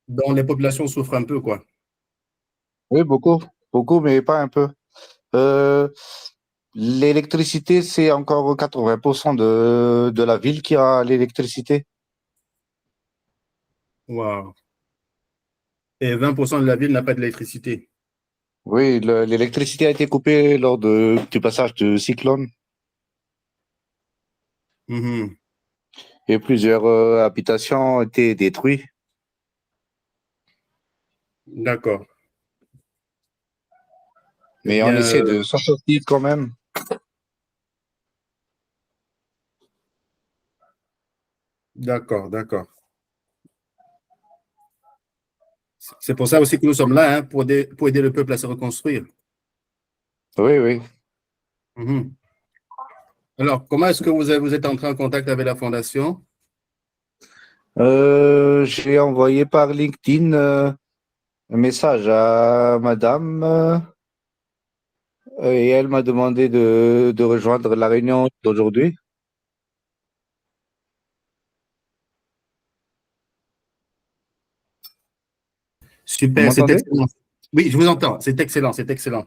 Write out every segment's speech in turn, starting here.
dont les populations souffrent un peu, quoi. Oui, beaucoup, beaucoup, mais pas un peu. Euh, L'électricité, c'est encore 80% de la ville qui a l'électricité. Wow. Et 20% de la ville n'a pas d'électricité. Oui, l'électricité a été coupée lors du passage de cyclone Mhm. et plusieurs habitations ont été détruites. D'accord. Eh Mais on bien, essaie de s'en sortir quand même. d'accord, d'accord. C'est pour ça aussi que nous sommes là, hein, pour aider le peuple à se reconstruire. Oui, oui. Mhm. Alors, comment est-ce que vous êtes entré en contact avec la fondation? J'ai envoyé par LinkedIn un message à madame et elle m'a demandé de rejoindre la réunion d'aujourd'hui. Vous Super, c'est m'entendez? excellent. Oui, je vous entends. C'est excellent, c'est excellent.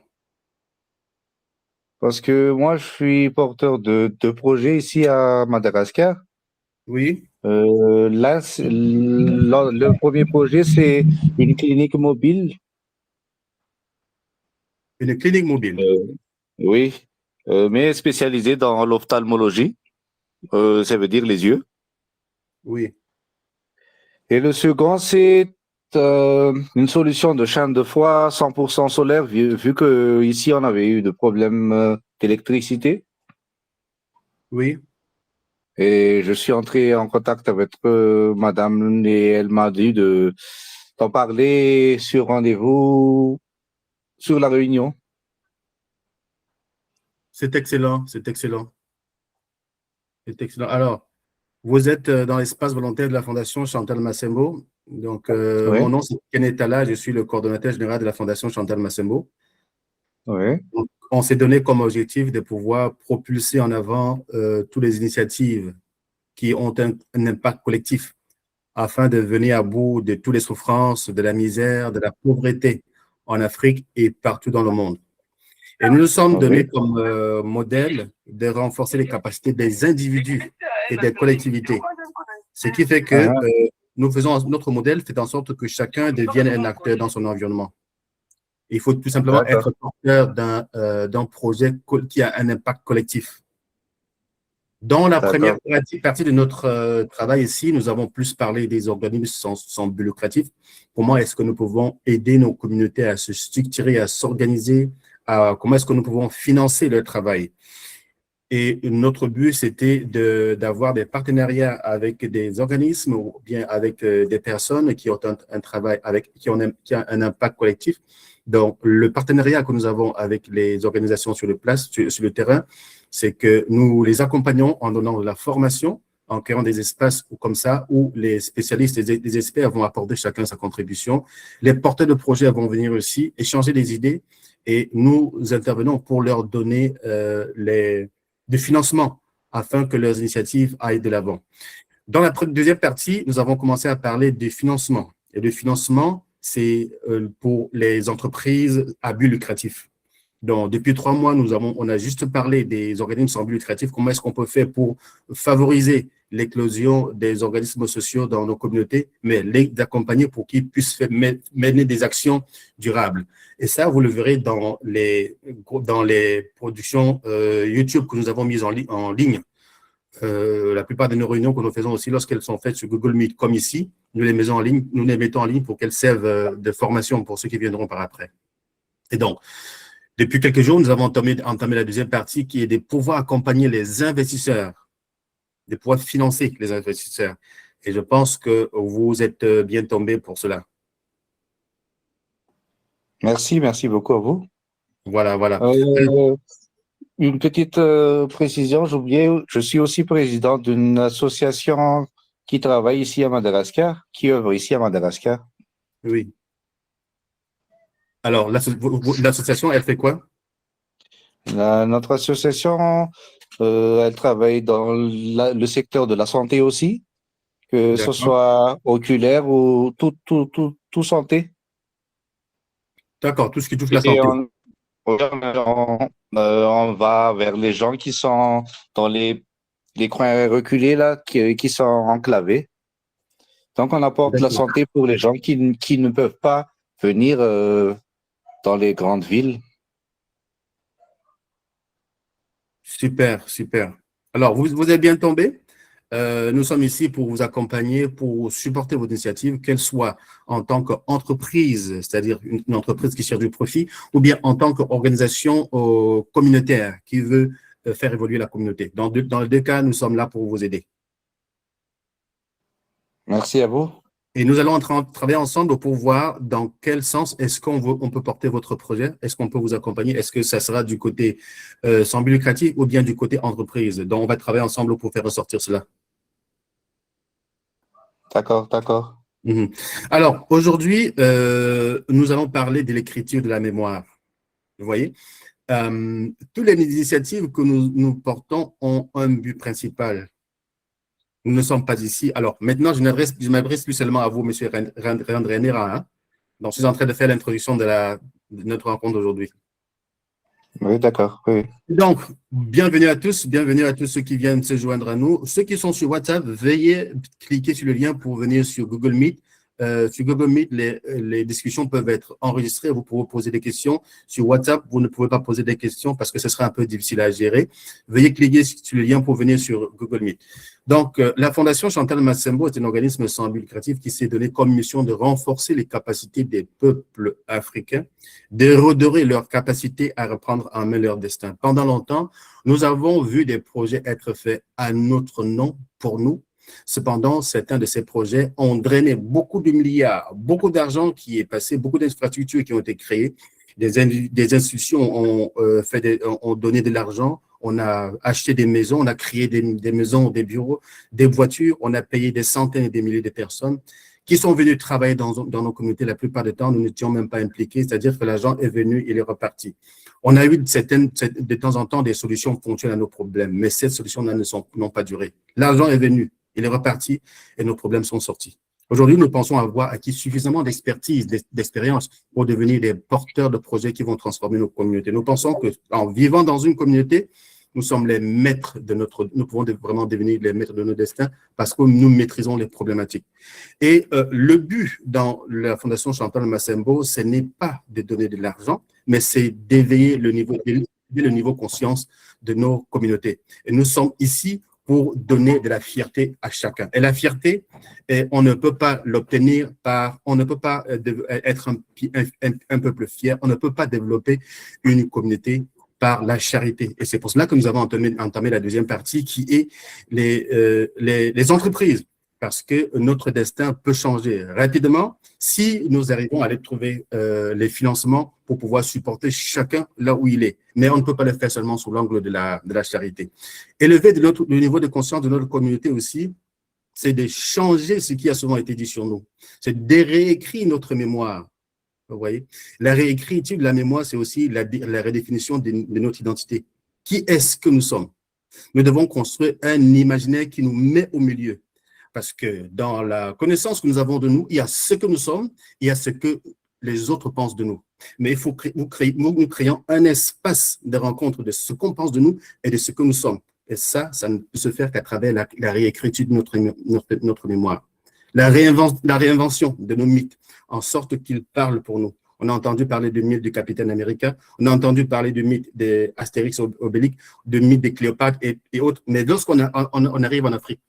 Parce que moi, je suis porteur de deux projets ici à Madagascar. Oui, Là, le premier projet, c'est une clinique mobile. une clinique mobile. Euh, oui, mais spécialisée dans l'ophtalmologie, ça veut dire les yeux. Oui. Et le second, c'est une solution de chaîne de froid 100% solaire, vu que ici on avait eu des problèmes d'électricité. Oui, Et je suis entré en contact avec madame et elle m'a dit d'en parler sur rendez-vous sur la réunion. c'est excellent, c'est excellent, c'est excellent. Alors, vous êtes dans l'espace volontaire de la Fondation Chantal Massembo. Donc, mon Oui, nom, c'est Kenneth Tala, je suis le coordonnateur général de la Fondation Chantal Massembo. oui, Donc, on s'est donné comme objectif de pouvoir propulser en avant toutes les initiatives qui ont un impact collectif afin de venir à bout de toutes les souffrances, de la misère, de la pauvreté en Afrique et partout dans le monde. Et nous nous sommes oui, donnés comme modèle de renforcer les capacités des individus et des collectivités. Ce qui fait que ah, notre modèle fait en sorte que chacun devienne un acteur dans son environnement. Il faut tout simplement d'accord, être porteur d'un projet qui a un impact collectif. Dans la première d'accord, partie de notre travail ici, nous avons plus parlé des organismes sans but lucratif. Comment est-ce que nous pouvons aider nos communautés à se structurer, à s'organiser, comment est-ce que nous pouvons financer leur travail. Et notre but, c'était d'avoir des partenariats avec des organismes ou bien avec des personnes qui ont un travail, qui a un impact collectif. Donc, le partenariat que nous avons avec les organisations sur sur le terrain, c'est que nous les accompagnons en donnant de la formation, en créant des espaces comme ça où les spécialistes et les experts vont apporter chacun sa contribution. Les porteurs de projets vont venir aussi échanger des idées et nous intervenons pour leur donner de financement afin que leurs initiatives aillent de l'avant. Dans la deuxième partie, nous avons commencé à parler du financement. Et le financement, c'est pour les entreprises à but lucratif. Donc, depuis 3 mois, on a juste parlé des organismes sans but lucratif. Comment est-ce qu'on peut faire pour favoriser l'éclosion des organismes sociaux dans nos communautés, mais les accompagner pour qu'ils puissent mener des actions durables. Et ça, vous le verrez dans les productions YouTube que nous avons mises en ligne. La plupart de nos réunions que nous faisons aussi, lorsqu'elles sont faites sur Google Meet, comme ici, nous les mettons en ligne pour qu'elles servent de formation pour ceux qui viendront par après. Et donc, depuis quelques jours, nous avons entamé la deuxième partie qui est de pouvoir accompagner les investisseurs, de pouvoir financer les investisseurs. Et je pense que vous êtes bien tombé pour cela. merci, merci beaucoup à vous. Voilà, voilà. Euh, une petite précision, j'ai oublié, je suis aussi président d'une association qui travaille ici à Madagascar, qui œuvre ici à Madagascar. Oui. Alors, l'association, elle fait quoi? Notre association, elle travaille dans le secteur de la santé aussi. que ce D'accord. soit oculaire ou tout santé. D'accord, tout ce qui touche la Et santé. on va vers les gens qui sont dans les coins reculés, là, qui sont enclavés. Donc, on apporte la D'accord. santé pour les gens qui ne peuvent pas venir dans les grandes villes. Super, super. Alors, vous êtes bien tombé. Nous sommes ici pour vous accompagner, pour supporter votre initiative, qu'elle soit en tant qu'entreprise, c'est-à-dire une entreprise qui cherche du profit, ou bien en tant qu'organisation communautaire qui veut faire évoluer la communauté. Dans les deux cas, nous sommes là pour vous aider. Merci à vous. Et nous allons travailler ensemble pour voir dans quel sens est-ce on peut porter votre projet, est-ce qu'on peut vous accompagner, est-ce que ça sera du côté sans but lucratif ou bien du côté entreprise. Donc, on va travailler ensemble pour faire ressortir cela. D'accord, d'accord. Mhm. Alors, aujourd'hui, nous allons parler de l'écriture de la mémoire. Vous voyez, toutes les initiatives que nous portons ont un but principal. Nous ne sommes pas ici. Alors, maintenant, je m'adresse plus seulement à vous, M. Randrenera. Hein? Donc, je suis en train de faire l'introduction de notre rencontre d'aujourd'hui. Oui, d'accord. Oui. Donc, bienvenue à tous ceux qui viennent se joindre à nous. Ceux qui sont sur WhatsApp, veuillez cliquer sur le lien pour venir sur Google Meet. Sur Google Meet, les discussions peuvent être enregistrées. Vous pouvez poser des questions. Sur WhatsApp, vous ne pouvez pas poser des questions parce que ce sera un peu difficile à gérer. Veuillez cliquer sur le lien pour venir sur Google Meet. Donc, la Fondation Chantal Massembo est un organisme sans but lucratif qui s'est donné comme mission de renforcer les capacités des peuples africains, de redorer leur capacité à reprendre en main leur destin. Pendant longtemps, nous avons vu des projets être faits à notre nom, pour nous. Cependant, certains de ces projets ont drainé beaucoup de milliards, beaucoup d'argent qui est passé, beaucoup d'infrastructures qui ont été créées. Des institutions ont donné de l'argent, on a acheté des maisons, on a créé des maisons, des bureaux, des voitures, on a payé des centaines et des milliers de personnes qui sont venus travailler dans nos communautés. La plupart du temps, nous n'étions même pas impliqués, c'est-à-dire que l'argent est venu, il est reparti. On a eu de temps en temps des solutions ponctuelles à nos problèmes, mais ces solutions-là n'ont pas duré. L'argent est venu, il est reparti et nos problèmes sont sortis. Aujourd'hui, nous pensons avoir acquis suffisamment d'expertise, d'expérience pour devenir des porteurs de projets qui vont transformer nos communautés. Nous pensons qu'en vivant dans une communauté, nous sommes les maîtres nous pouvons vraiment devenir les maîtres de nos destins parce que nous maîtrisons les problématiques. Et le but dans la Fondation Chantal Massembo, ce n'est pas de donner de l'argent, mais c'est d'éveiller le niveau conscience de nos communautés. Et nous sommes ici pour donner de la fierté à chacun. Et la fierté, on ne peut pas l'obtenir on ne peut pas être un peuple fier, on ne peut pas développer une communauté par la charité. Et c'est pour cela que nous avons entamé la deuxième partie qui est les entreprises, parce que notre destin peut changer rapidement si nous arrivons à aller trouver les financements pour pouvoir supporter chacun là où il est. Mais on ne peut pas le faire seulement sous l'angle de la charité. Élever le niveau de conscience de notre communauté aussi, c'est de changer ce qui a souvent été dit sur nous. C'est de réécrire notre mémoire. Vous voyez, la réécriture de la mémoire, c'est aussi la redéfinition de notre identité. Qui est-ce que nous sommes? Nous devons construire un imaginaire qui nous met au milieu. Parce que dans la connaissance que nous avons de nous, il y a ce que nous sommes, il y a ce que les autres pensent de nous. Mais il faut nous créons un espace de rencontre de ce qu'on pense de nous et de ce que nous sommes. Et ça ne peut se faire qu'à travers la réécriture de notre mémoire. La réinvention de nos mythes, en sorte qu'ils parlent pour nous. On a entendu parler du mythe du Capitaine Américain, on a entendu parler du mythe d'Astérix Obélix, du mythe de Cléopâtre et autres. Mais lorsqu'on arrive en Afrique,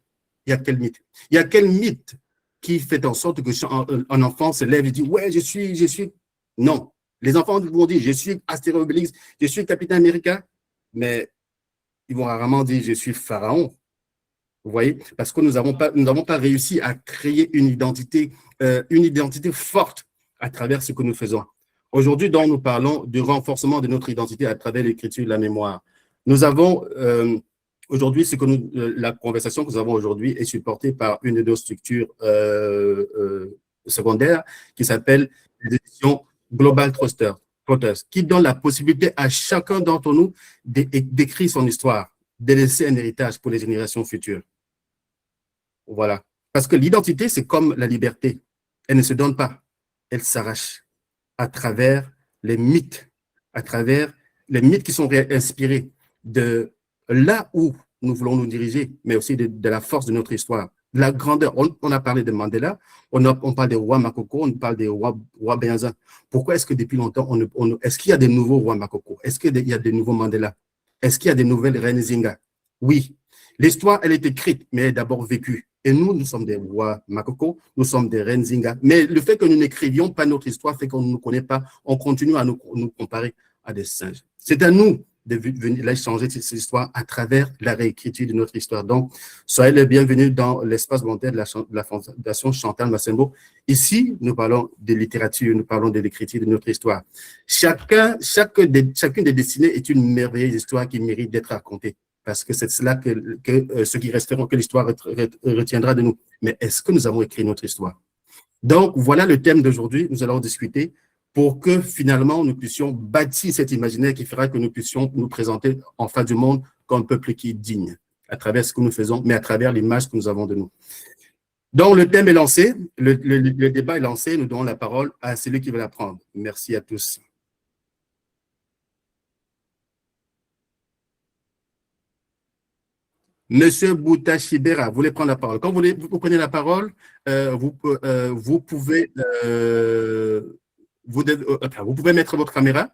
il y a quel mythe? Il y a quel mythe qui fait en sorte qu'un enfant se lève et dit « Ouais, je suis… » Non. Les enfants vont dire « Je suis Astérix Obélix, je suis Capitaine Américain », mais ils vont rarement dire « Je suis Pharaon ». Vous voyez, parce que nous n'avons pas réussi à créer une identité forte à travers ce que nous faisons. Aujourd'hui, donc, nous parlons du renforcement de notre identité à travers l'écriture de la mémoire. Nous avons aujourd'hui, la conversation que nous avons aujourd'hui est supportée par une de nos structures secondaires qui s'appelle les éditions Global Trusters, qui donne la possibilité à chacun d'entre nous d'écrire son histoire, de laisser un héritage pour les générations futures. Voilà. Parce que l'identité, c'est comme la liberté. Elle ne se donne pas, elle s'arrache à travers les mythes, à travers les mythes qui sont inspirés de là où nous voulons nous diriger, mais aussi de la force de notre histoire, de la grandeur. On a parlé de Mandela, on parle des rois Makoko, on parle des rois Benza. Pourquoi est-ce que depuis longtemps, est-ce qu'il y a des nouveaux rois Makoko? Est-ce qu'il y a des nouveaux Mandela? Est-ce qu'il y a des nouvelles reines Zinga? Oui. L'histoire, elle est écrite, mais elle est d'abord vécue. Et nous sommes des rois Makoko, nous sommes des reines Zinga. Mais le fait que nous n'écrivions pas notre histoire fait qu'on ne nous connaît pas, on continue à nous comparer à des singes. C'est à nous de venir changer cette histoire à travers la réécriture de notre histoire. Donc, soyez les bienvenus dans l'espace volontaire de la Fondation Chantal Massembo. Ici, nous parlons de littérature, nous parlons de l'écriture de notre histoire. Chacune des destinées est une merveilleuse histoire qui mérite d'être racontée. Parce que c'est cela que ceux qui resteront, que l'histoire retiendra de nous. Mais est-ce que nous avons écrit notre histoire? Donc, voilà le thème d'aujourd'hui. Nous allons discuter pour que finalement nous puissions bâtir cet imaginaire qui fera que nous puissions nous présenter en face du monde comme un peuple qui est digne à travers ce que nous faisons, mais à travers l'image que nous avons de nous. Donc, le thème est lancé, le débat est lancé. Nous donnons la parole à celui qui veut la prendre. Merci à tous. Monsieur Bouta Chibera, vous voulez prendre la parole. Quand vous prenez la parole, vous pouvez mettre votre caméra.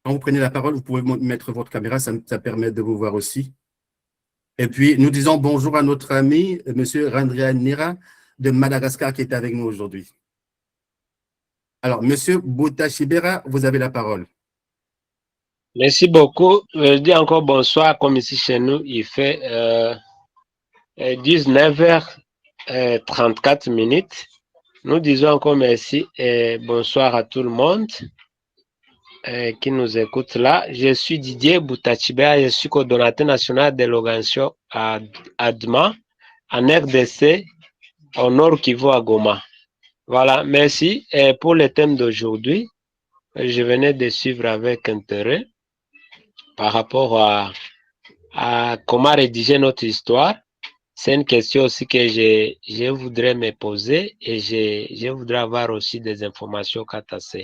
Quand vous prenez la parole, vous pouvez mettre votre caméra, ça permet de vous voir aussi. Et puis, nous disons bonjour à notre ami, monsieur Randria Nira de Madagascar qui est avec nous aujourd'hui. Alors, monsieur Bouta Chibera, vous avez la parole. Merci beaucoup. Je dis encore bonsoir, comme ici chez nous, il fait 19h34. Nous disons encore merci et bonsoir à tout le monde qui nous écoute là. Je suis Didier Boutachibea, je suis coordonnateur national de l'organisation ADMA en RDC, au Nord Kivu à Goma. Voilà, merci. Et pour le thème d'aujourd'hui, je venais de suivre avec intérêt par rapport à comment rédiger notre histoire. C'est une question aussi que je voudrais me poser et je voudrais avoir aussi des informations quant à ça.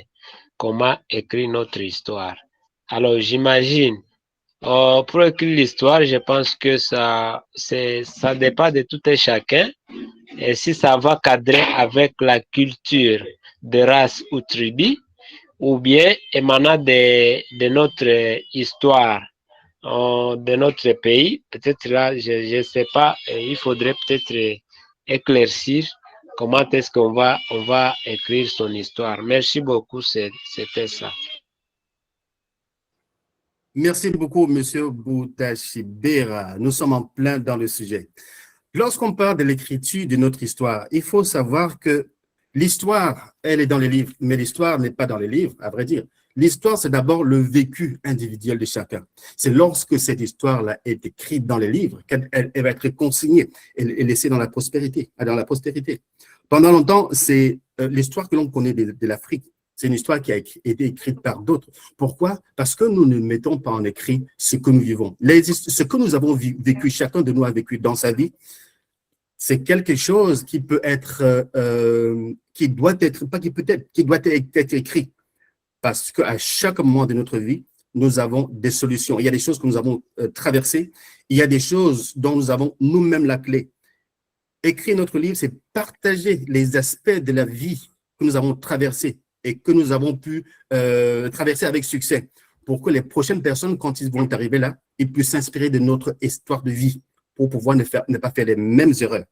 Comment écrire notre histoire. Alors, j'imagine, pour écrire l'histoire, je pense que ça dépend de tout et chacun. Et si ça va cadrer avec la culture de race ou tribu, ou bien émanant de notre histoire, de notre pays, peut-être là, je ne sais pas, il faudrait peut-être éclaircir comment est-ce qu'on va écrire son histoire. Merci beaucoup, c'était ça. Merci beaucoup, monsieur Boutachibera. Nous sommes en plein dans le sujet. Lorsqu'on parle de l'écriture de notre histoire, il faut savoir que l'histoire, elle est dans les livres, mais l'histoire n'est pas dans les livres, à vrai dire. L'histoire, c'est d'abord le vécu individuel de chacun. C'est lorsque cette histoire-là est écrite dans les livres qu'elle va être consignée et laissée dans la postérité. Pendant longtemps, c'est l'histoire que l'on connaît de l'Afrique. C'est une histoire qui a été écrite par d'autres. Pourquoi? Parce que nous ne mettons pas en écrit ce que nous vivons. Ce que nous avons vécu, chacun de nous a vécu dans sa vie, c'est quelque chose qui peut être, qui doit être écrit. Parce qu'à chaque moment de notre vie, nous avons des solutions. Il y a des choses que nous avons traversées. Il y a des choses dont nous avons nous-mêmes la clé. Écrire notre livre, c'est partager les aspects de la vie que nous avons traversés et que nous avons pu traverser avec succès pour que les prochaines personnes, quand ils vont arriver là, ils puissent s'inspirer de notre histoire de vie pour pouvoir ne pas faire les mêmes erreurs.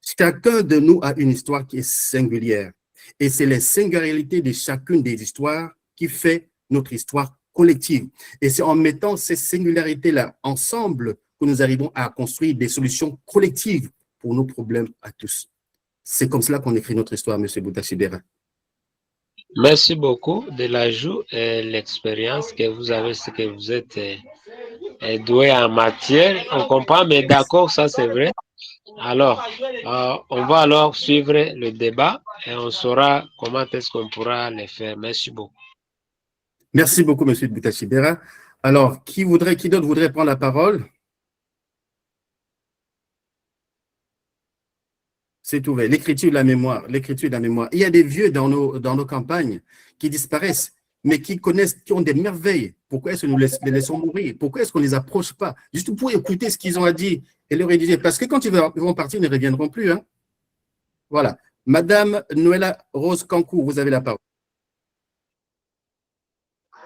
Chacun de nous a une histoire qui est singulière et c'est les singularités de chacune des histoires qui fait notre histoire collective. Et c'est en mettant ces singularités-là ensemble que nous arrivons à construire des solutions collectives pour nos problèmes à tous. C'est comme cela qu'on écrit notre histoire, M. Boutachibera. Merci beaucoup de l'ajout et l'expérience que vous avez, ce que vous êtes doué en matière. On comprend, mais d'accord, ça c'est vrai. Alors, on va alors suivre le débat et on saura comment est-ce qu'on pourra le faire. Merci beaucoup. Merci beaucoup, M. Boutachibera. Alors, qui d'autre voudrait prendre la parole? C'est ouvert. L'écriture de la mémoire. L'écriture de la mémoire. Il y a des vieux dans nos campagnes qui disparaissent, mais qui connaissent, qui ont des merveilles. Pourquoi est-ce que nous les laissons mourir? Pourquoi est-ce qu'on ne les approche pas? Juste pour écouter ce qu'ils ont à dire et le rédiger. Parce que quand ils vont partir, ils ne reviendront plus. Hein? Voilà. Madame Noëlla Rose Kankou, vous avez la parole.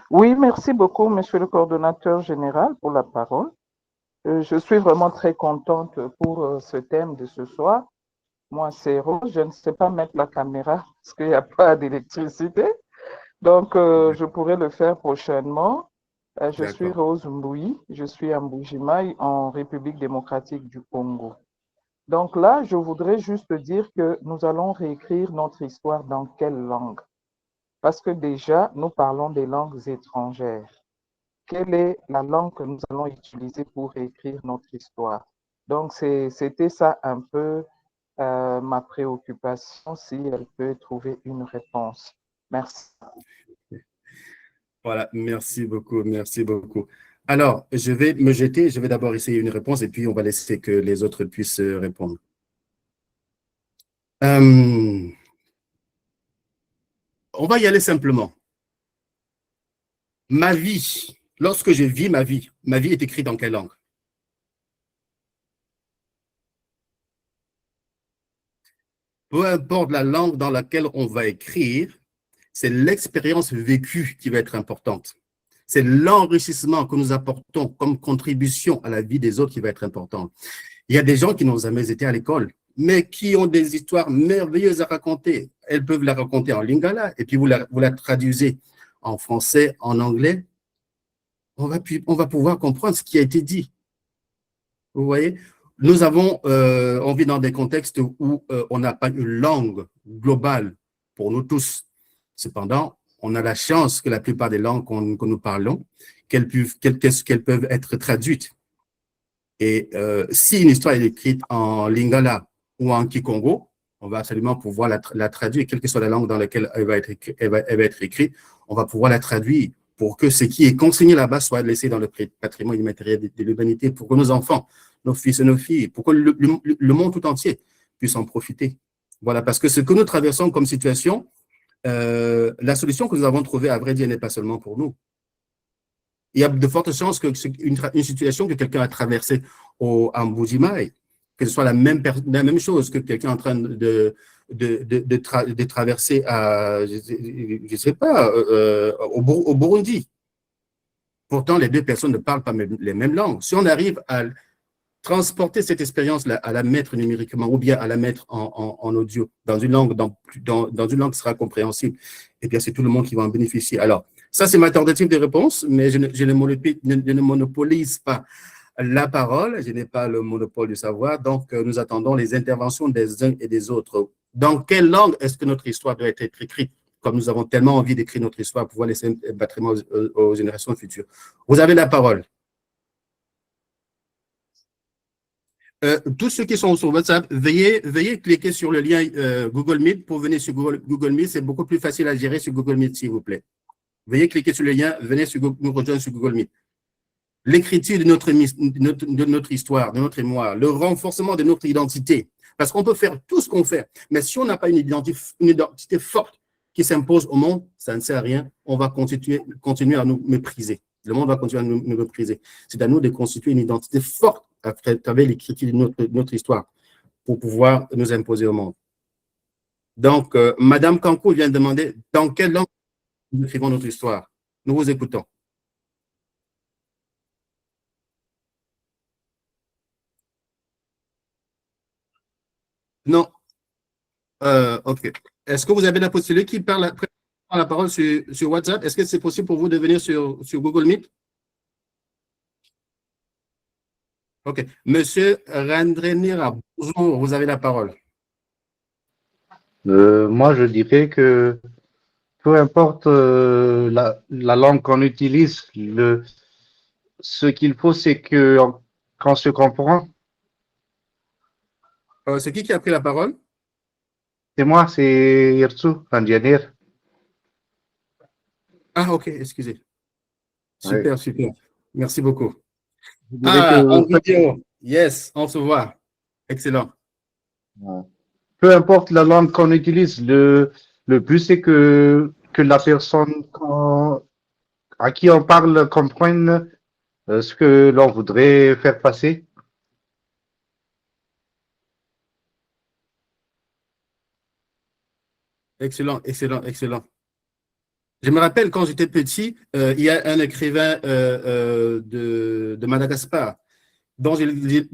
Oui, merci beaucoup, monsieur le coordonnateur général, pour la parole. Je suis vraiment très contente pour ce thème de ce soir. Moi, c'est Rose. Je ne sais pas mettre la caméra parce qu'il n'y a pas d'électricité. Donc, je pourrai le faire prochainement. Je suis Rose Mboui. Je suis à Mbujimaï, en République démocratique du Congo. Donc là, je voudrais juste dire que nous allons réécrire notre histoire dans quelle langue? Parce que déjà, nous parlons des langues étrangères. Quelle est la langue que nous allons utiliser pour réécrire notre histoire? Donc, c'était ça un peu ma préoccupation, si elle peut trouver une réponse. Merci. Voilà, merci beaucoup, merci beaucoup. Alors, je vais me jeter, je vais d'abord essayer une réponse et puis on va laisser que les autres puissent répondre. On va y aller simplement. Ma vie, lorsque je vis ma vie est écrite dans quelle langue? Peu importe la langue dans laquelle on va écrire, c'est l'expérience vécue qui va être importante. C'est l'enrichissement que nous apportons comme contribution à la vie des autres qui va être important. Il y a des gens qui n'ont jamais été à l'école, mais qui ont des histoires merveilleuses à raconter. Elles peuvent la raconter en lingala, et puis vous la traduisez en français, en anglais. On va pouvoir comprendre ce qui a été dit. Vous voyez? Nous on vit dans des contextes où on n'a pas une langue globale pour nous tous. Cependant, on a la chance que la plupart des langues que nous parlons, qu'elles peuvent être traduites. Et si une histoire est écrite en lingala ou en kikongo, on va absolument pouvoir la traduire, quelle que soit la langue dans laquelle elle va être écrite, on va pouvoir la traduire pour que ce qui est consigné là-bas soit laissé dans le patrimoine immatériel de l'humanité, pour que nos enfants, nos fils et nos filles, pour que le monde tout entier puisse en profiter. Voilà, parce que ce que nous traversons comme situation, la solution que nous avons trouvée, à vrai dire, n'est pas seulement pour nous. Il y a de fortes chances que une situation que quelqu'un a traversée en Mbujimaï, que ce soit la même chose que quelqu'un en train de traverser à, je ne sais pas, au Burundi. Pourtant, les deux personnes ne parlent pas les mêmes langues. Si on arrive à transporter cette expérience-là, à la mettre numériquement ou bien à la mettre en audio dans une langue, dans une langue qui sera compréhensible, eh bien, c'est tout le monde qui va en bénéficier. Alors, ça, c'est ma tentative de réponse, mais je ne monopolise pas la parole, je n'ai pas le monopole du savoir, donc nous attendons les interventions des uns et des autres. Dans quelle langue est-ce que notre histoire doit être écrite? Comme nous avons tellement envie d'écrire notre histoire pour pouvoir laisser un patrimoine aux générations futures. Vous avez la parole. Tous ceux qui sont sur WhatsApp, veuillez cliquer sur le lien Google Meet pour venir sur Google Meet. C'est beaucoup plus facile à gérer sur Google Meet, s'il vous plaît. Veuillez cliquer sur le lien, venez nous rejoindre sur Google Meet. L'écriture de notre histoire, de notre mémoire, le renforcement de notre identité. Parce qu'on peut faire tout ce qu'on fait, mais si on n'a pas une identité forte qui s'impose au monde, ça ne sert à rien. On va continuer à nous mépriser. Le monde va continuer à nous mépriser. C'est à nous de constituer une identité forte à travers l'écriture de notre histoire pour pouvoir nous imposer au monde. Donc, Madame Kankou vient de demander dans quelle langue nous écrivons notre histoire. Nous vous écoutons. Non. OK. Est-ce que vous avez la possibilité qui prend la parole sur WhatsApp? Est-ce que c'est possible pour vous de venir sur Google Meet? OK. Monsieur Randrenira, bonjour, vous avez la parole. Moi, je dirais que peu importe la langue qu'on utilise, ce qu'il faut, c'est qu'on se comprend. C'est qui a pris la parole? C'est moi, c'est Yersu Tandianir. Ah, OK, excusez. Super, super. Merci beaucoup. En vidéo. Yes, on se voit. Excellent. peu importe la langue qu'on utilise, le but c'est que la personne à qui on parle comprenne ce que l'on voudrait faire passer. Excellent, excellent, excellent. Je me rappelle quand j'étais petit, il y a un écrivain de Madagascar, dont j'ai lisé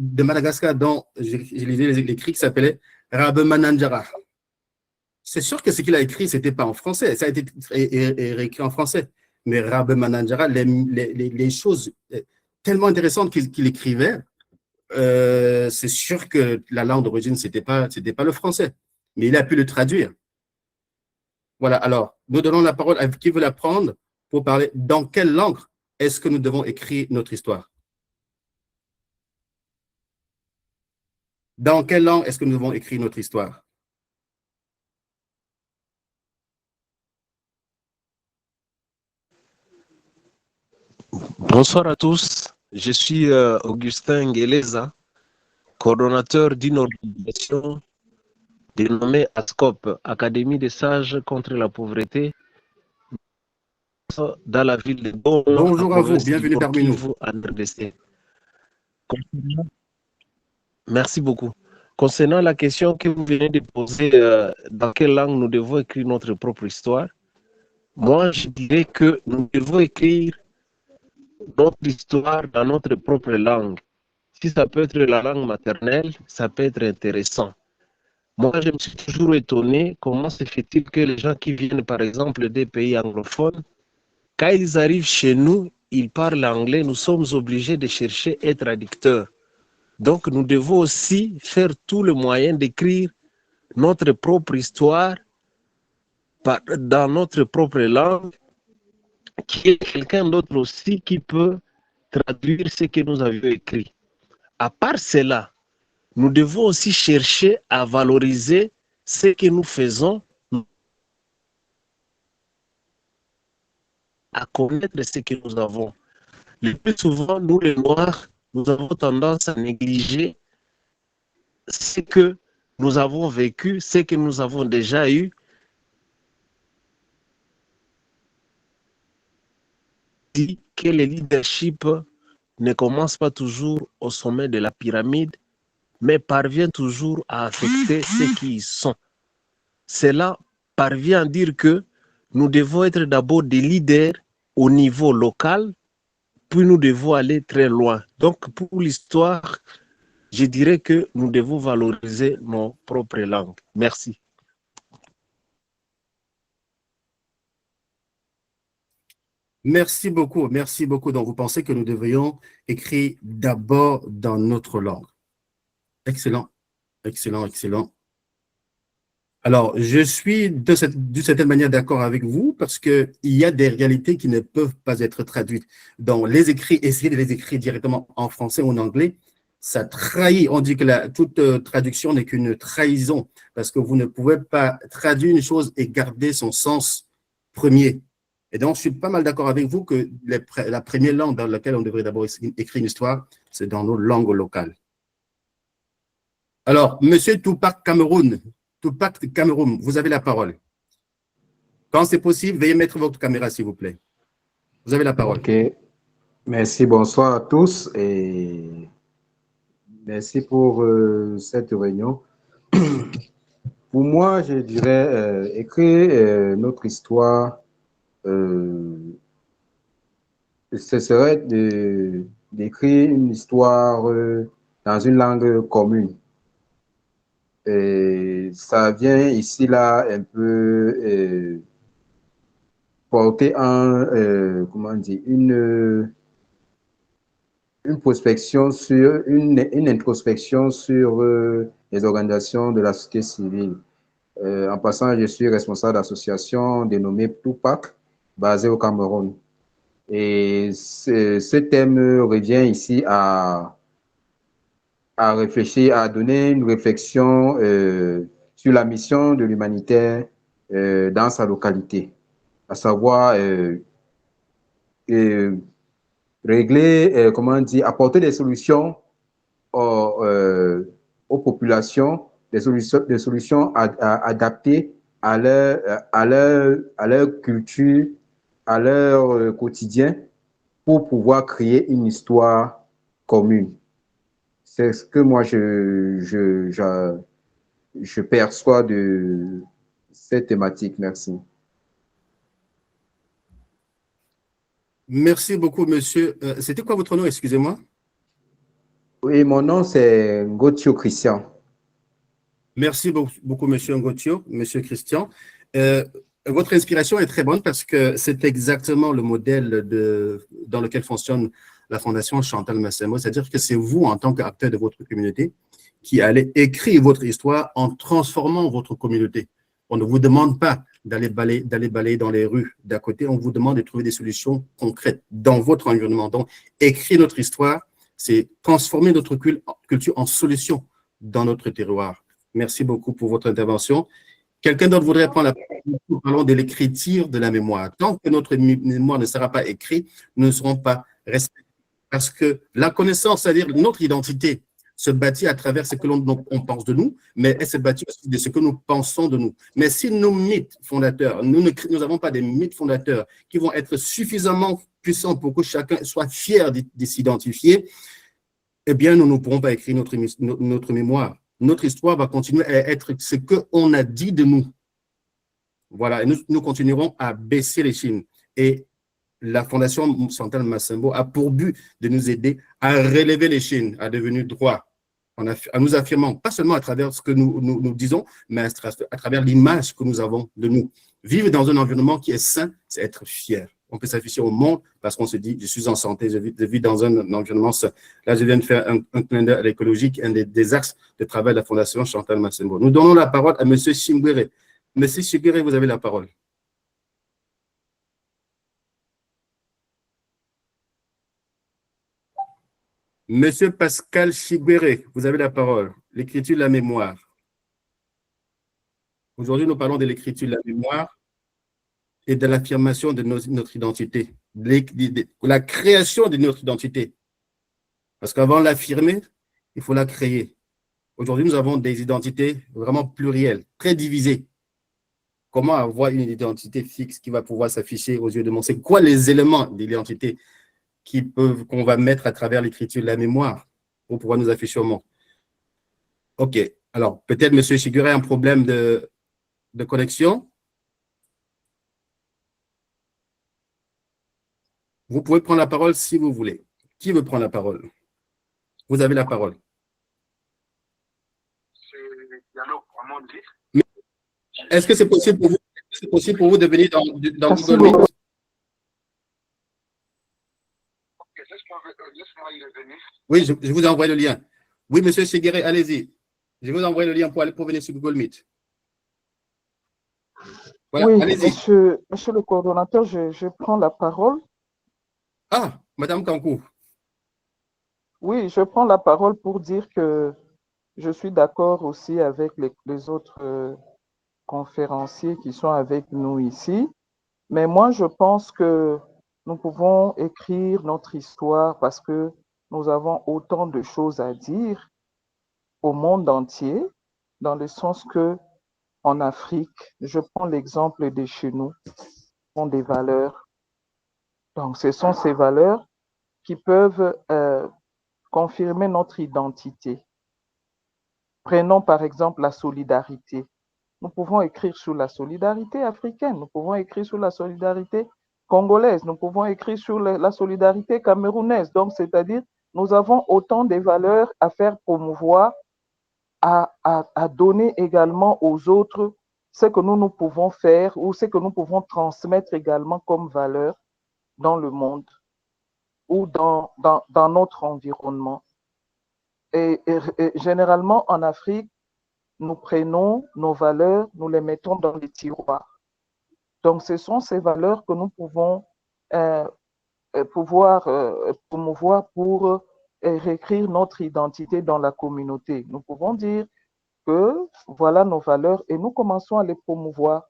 l'écrit qui s'appelait Rabemananjara. C'est sûr que ce qu'il a écrit, ce n'était pas en français, ça a été réécrit en français. Mais Rabemananjara, les choses tellement intéressantes qu'il écrivait, c'est sûr que la langue d'origine, ce n'était pas le français. Mais il a pu le traduire. Voilà, alors, nous donnons la parole à qui veut la prendre pour parler dans quelle langue est-ce que nous devons écrire notre histoire. Dans quelle langue est-ce que nous devons écrire notre histoire? Bonsoir à tous, je suis Augustin Ngeleza, coordonnateur d'une organisation dénommée ASCOP, Académie des sages contre la pauvreté, dans la ville de Goma, Bonjour à vous, bienvenue parmi nous. en RDC. Merci beaucoup. Concernant la question que vous venez de poser, dans quelle langue nous devons écrire notre propre histoire, moi je dirais que nous devons écrire notre histoire dans notre propre langue. Si ça peut être la langue maternelle, ça peut être intéressant. Moi, je me suis toujours étonné comment se fait-il que les gens qui viennent, par exemple, des pays anglophones, quand ils arrivent chez nous, ils parlent anglais, nous sommes obligés de chercher un traducteur. Donc, nous devons aussi faire tout le moyen d'écrire notre propre histoire dans notre propre langue, qui est quelqu'un d'autre aussi qui peut traduire ce que nous avions écrit. À part cela, nous devons aussi chercher à valoriser ce que nous faisons, à connaître ce que nous avons. Le plus souvent, nous les Noirs, nous avons tendance à négliger ce que nous avons vécu, ce que nous avons déjà eu. Dit que le leadership ne commence pas toujours au sommet de la pyramide, mais parvient toujours à affecter ceux qui y sont. Cela parvient à dire que nous devons être d'abord des leaders au niveau local, puis nous devons aller très loin. Donc, pour l'histoire, je dirais que nous devons valoriser nos propres langues. Merci. Merci beaucoup, merci beaucoup. Donc, vous pensez que nous devrions écrire d'abord dans notre langue. Excellent, excellent, excellent. Alors, je suis d'une certaine manière d'accord avec vous parce qu'il y a des réalités qui ne peuvent pas être traduites. Donc, les écrits, essayer de les écrire directement en français ou en anglais, ça trahit. On dit que toute traduction n'est qu'une trahison parce que vous ne pouvez pas traduire une chose et garder son sens premier. Et donc, je suis pas mal d'accord avec vous que la première langue dans laquelle on devrait d'abord écrire une histoire, c'est dans nos langues locales. Alors, Monsieur Tupac Cameroun, vous avez la parole. Quand c'est possible, veuillez mettre votre caméra, s'il vous plaît. Vous avez la parole. Ok, merci, bonsoir à tous et merci pour cette réunion. Pour moi, je dirais écrire notre histoire, ce serait d'écrire une histoire dans une langue commune. Et ça vient ici, là, un peu porter comment dire, une prospection sur, une introspection sur les organisations de la société civile. En passant, je suis responsable d'association dénommée Tupac, basée au Cameroun. Et ce thème revient ici à réfléchir, à donner une réflexion sur la mission de l'humanitaire dans sa localité, à savoir régler, comment dire, apporter des solutions aux populations des solutions adaptées à leur culture, à leur quotidien, pour pouvoir créer une histoire commune. C'est ce que moi, je perçois de cette thématique. Merci. Merci beaucoup, monsieur. C'était quoi votre nom, excusez-moi? Oui, mon nom, c'est Ngotio Christian. Merci beaucoup, monsieur Ngotio, monsieur Christian. Votre inspiration est très bonne parce que c'est exactement le modèle dans lequel fonctionne la Fondation Chantal Massembo, c'est-à-dire que c'est vous, en tant qu'acteur de votre communauté, qui allez écrire votre histoire en transformant votre communauté. On ne vous demande pas d'aller balayer dans les rues d'à côté, on vous demande de trouver des solutions concrètes dans votre environnement. Donc, écrire notre histoire, c'est transformer notre culture en solution dans notre terroir. Merci beaucoup pour votre intervention. Quelqu'un d'autre voudrait prendre la parole? Nous parlons de l'écriture de la mémoire. Tant que notre mémoire ne sera pas écrite, nous ne serons pas respectés. Parce que la connaissance, c'est-à-dire notre identité, se bâtit à travers ce que l'on pense de nous, mais elle se bâtit aussi de ce que nous pensons de nous. Mais si nos mythes fondateurs, nous n'avons pas des mythes fondateurs qui vont être suffisamment puissants pour que chacun soit fier de s'identifier, eh bien, nous ne pourrons pas écrire notre mémoire. Notre histoire va continuer à être ce qu'on a dit de nous. Voilà, et nous continuerons à baisser les chines. Et la Fondation Chantal Massembo a pour but de nous aider à relever les chines, à devenir droit, à nous affirmant, pas seulement à travers ce que nous disons, mais à travers l'image que nous avons de nous. Vivre dans un environnement qui est sain, c'est être fier. On peut s'afficher au monde parce qu'on se dit, je suis en santé, je vis dans un environnement sain. Là, je viens de faire un clin d'œil à l'écologique, un des axes de travail de la Fondation Chantal Massembo. Nous donnons la parole à M. Chingwere. M. Chingwere, vous avez la parole. Monsieur Pascal Chiguere, vous avez la parole. L'écriture de la mémoire. Aujourd'hui, nous parlons de l'écriture de la mémoire et de l'affirmation de notre identité, la création de notre identité. Parce qu'avant de l'affirmer, il faut la créer. Aujourd'hui, nous avons des identités vraiment plurielles, très divisées. Comment avoir une identité fixe qui va pouvoir s'afficher aux yeux de monde? C'est quoi les éléments d'identité qu'on va mettre à travers l'écriture de la mémoire pour pouvoir nous afficher au monde? OK. Alors, peut-être M. Chiguere a un problème de connexion. Vous pouvez prendre la parole si vous voulez. Qui veut prendre la parole? Vous avez la parole. Est-ce que c'est possible pour vous de venir dans Google Meet? Oui, je vous ai envoyé le lien. Oui, M. Chiguere, allez-y. Je vous envoie le lien pour venir sur Google Meet. Voilà, oui, allez-y. Monsieur le coordonnateur, je prends la parole. Ah, Madame Kankou. Oui, je prends la parole pour dire que je suis d'accord aussi avec les autres conférenciers qui sont avec nous ici. Mais moi, je pense que nous pouvons écrire notre histoire parce que nous avons autant de choses à dire au monde entier, dans le sens que en Afrique, je prends l'exemple de chez nous, ont des valeurs. Donc, ce sont ces valeurs qui peuvent confirmer notre identité. Prenons par exemple la solidarité. Nous pouvons écrire sur la solidarité africaine, nous pouvons écrire sur la solidarité congolaise, nous pouvons écrire sur la solidarité camerounaise. Donc, c'est-à-dire, nous avons autant de valeurs à faire promouvoir, à donner également aux autres ce que nous pouvons faire ou ce que nous pouvons transmettre également comme valeur dans le monde ou dans notre environnement. Et généralement, en Afrique, nous prenons nos valeurs, nous les mettons dans les tiroirs. Donc, ce sont ces valeurs que nous pouvons promouvoir pour réécrire notre identité dans la communauté. Nous pouvons dire que voilà nos valeurs et nous commençons à les promouvoir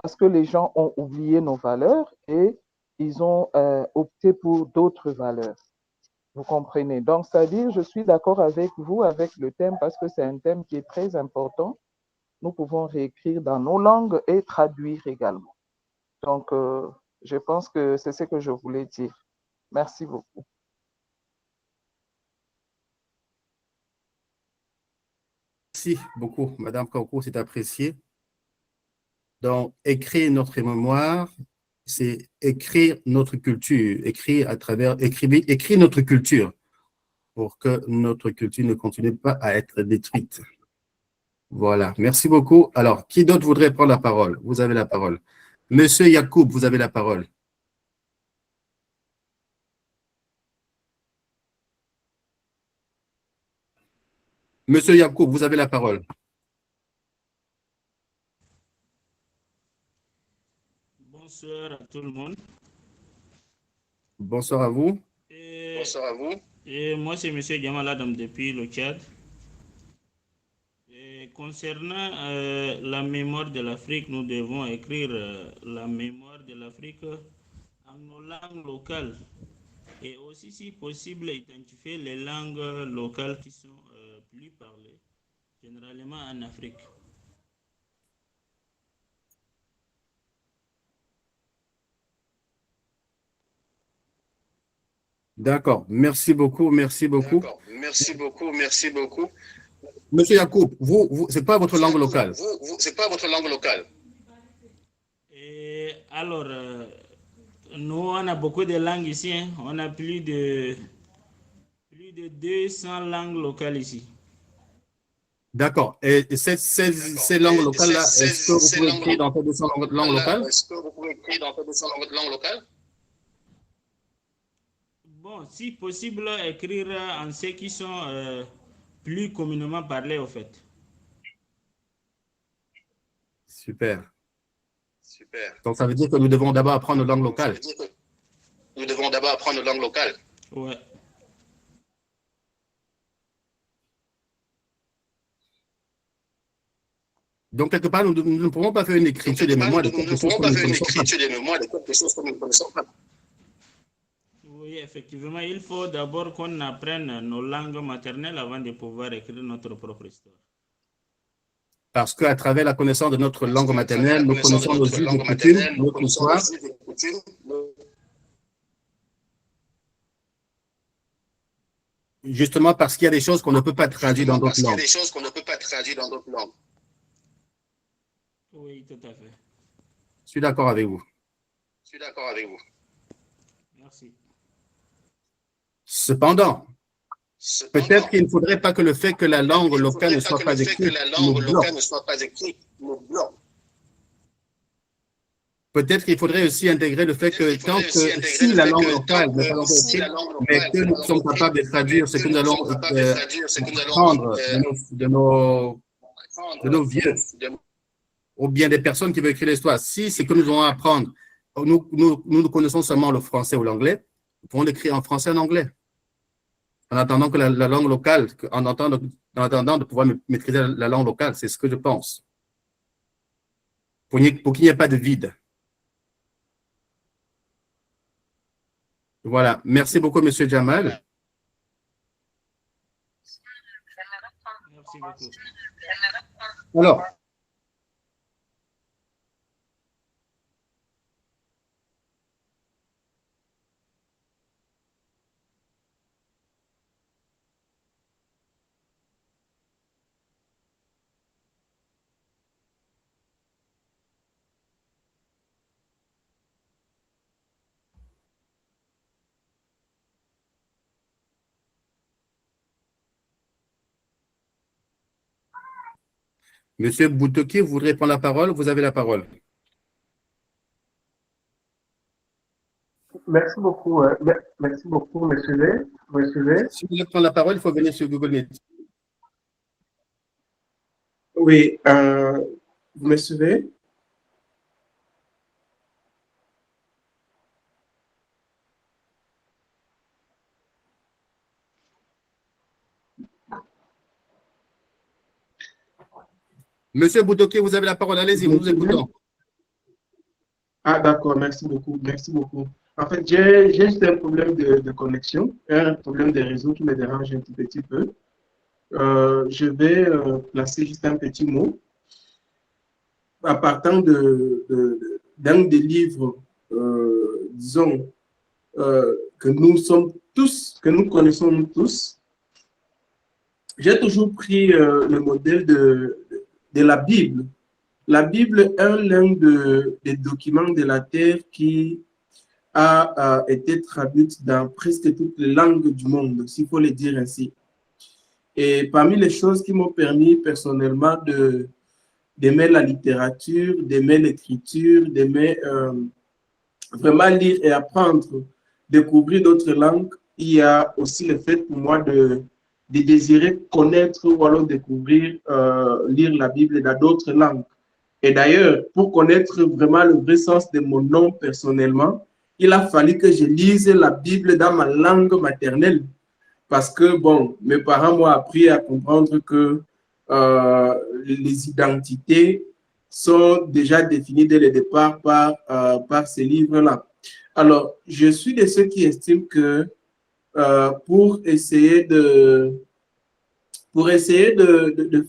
parce que les gens ont oublié nos valeurs et ils ont opté pour d'autres valeurs. Vous comprenez? Donc, c'est-à-dire, je suis d'accord avec vous, avec le thème, parce que c'est un thème qui est très important. Nous pouvons réécrire dans nos langues et traduire également. Donc, je pense que c'est ce que je voulais dire. Merci beaucoup. Merci beaucoup, Madame Kanko, c'est apprécié. Donc, écrire notre mémoire, c'est écrire notre culture, écrire notre culture pour que notre culture ne continue pas à être détruite. Voilà, merci beaucoup. Alors, qui d'autre voudrait prendre la parole? Vous avez la parole. Monsieur Yacoub, vous avez la parole. Monsieur Yacoub, vous avez la parole. Bonsoir à tout le monde. Bonsoir à vous. Bonsoir à vous. Et moi, c'est M. Gamal Adam depuis le Tchad. Et concernant la mémoire de l'Afrique, nous devons écrire la mémoire de l'Afrique en nos langues locales. Et aussi, si possible, identifier les langues locales qui sont plus parlées, généralement en Afrique. D'accord, merci beaucoup, merci beaucoup. D'accord, merci beaucoup, merci beaucoup. Monsieur Yacoub, c'est pas votre langue locale. C'est pas votre langue locale. Et alors, nous, on a beaucoup de langues ici. Hein. On a plus de 200 langues locales ici. D'accord. Et ces langues locales-là, est-ce que vous pouvez écrire dans ces 200 langues locales? Est-ce que vous pouvez écrire dans ces 200 langues locales? Bon, si possible, écrire en ceux qui sont plus communément parlés, au fait. Super. Super. Donc, ça veut dire que nous devons d'abord apprendre nos langues locales. Nous devons d'abord apprendre nos langues locales. Ouais. Donc, quelque part, nous ne pouvons pas faire une écriture des mémoires de quelque chose que nous ne connaissons pas. Oui, effectivement, il faut d'abord qu'on apprenne nos langues maternelles avant de pouvoir écrire notre propre histoire. Parce qu'à travers la connaissance de notre langue maternelle, nous connaissons nos us et coutumes, notre histoire. Justement parce qu'il y a des choses qu'on ne peut pas traduire dans d'autres langues. Oui, tout à fait. Je suis d'accord avec vous. Merci. Cependant, peut-être qu'il ne faudrait pas que le fait que la langue locale ne soit pas écrite nous bloque. Peut-être qu'il faudrait aussi intégrer le fait que si la langue locale n'est pas encore écrite, mais que nous sommes capables de traduire ce que nous allons prendre de nos vieux, ou bien des personnes qui veulent écrire l'histoire. Si ce que nous allons apprendre, nous connaissons seulement le français ou l'anglais, nous pouvons l'écrire en français et en anglais. En attendant que la langue locale, en attendant de pouvoir maîtriser la langue locale, c'est ce que je pense. Pour qu'il n'y ait pas de vide. Voilà. Merci beaucoup, M. Jamal. Merci beaucoup. Alors, Monsieur Boutoki, vous voudrez prendre la parole? Vous avez la parole. Merci beaucoup, monsieur V. Si vous voulez prendre la parole, il faut venir sur Google Meet. Oui, vous me suivez? Monsieur Boutoki, vous avez la parole. Allez-y, nous vous écoutons. Ah, d'accord, merci beaucoup, merci beaucoup. En fait, j'ai juste un problème de connexion, un problème de réseau qui me dérange un tout petit peu. Je vais placer juste un petit mot à partant d'un des livres, disons, que nous sommes tous, que nous connaissons nous tous. J'ai toujours pris le modèle de la Bible. La Bible est l'un des documents de la terre qui a été traduite dans presque toutes les langues du monde, s'il faut le dire ainsi. Et parmi les choses qui m'ont permis personnellement d'aimer la littérature, d'aimer l'écriture, d'aimer vraiment lire et apprendre, découvrir d'autres langues, il y a aussi le fait pour moi de désirer connaître ou alors découvrir, lire la Bible dans d'autres langues. Et d'ailleurs, pour connaître vraiment le vrai sens de mon nom personnellement, il a fallu que je lise la Bible dans ma langue maternelle. Parce que, bon, mes parents m'ont appris à comprendre que les identités sont déjà définies dès le départ par ces livres-là. Alors, je suis de ceux qui estiment que pour essayer de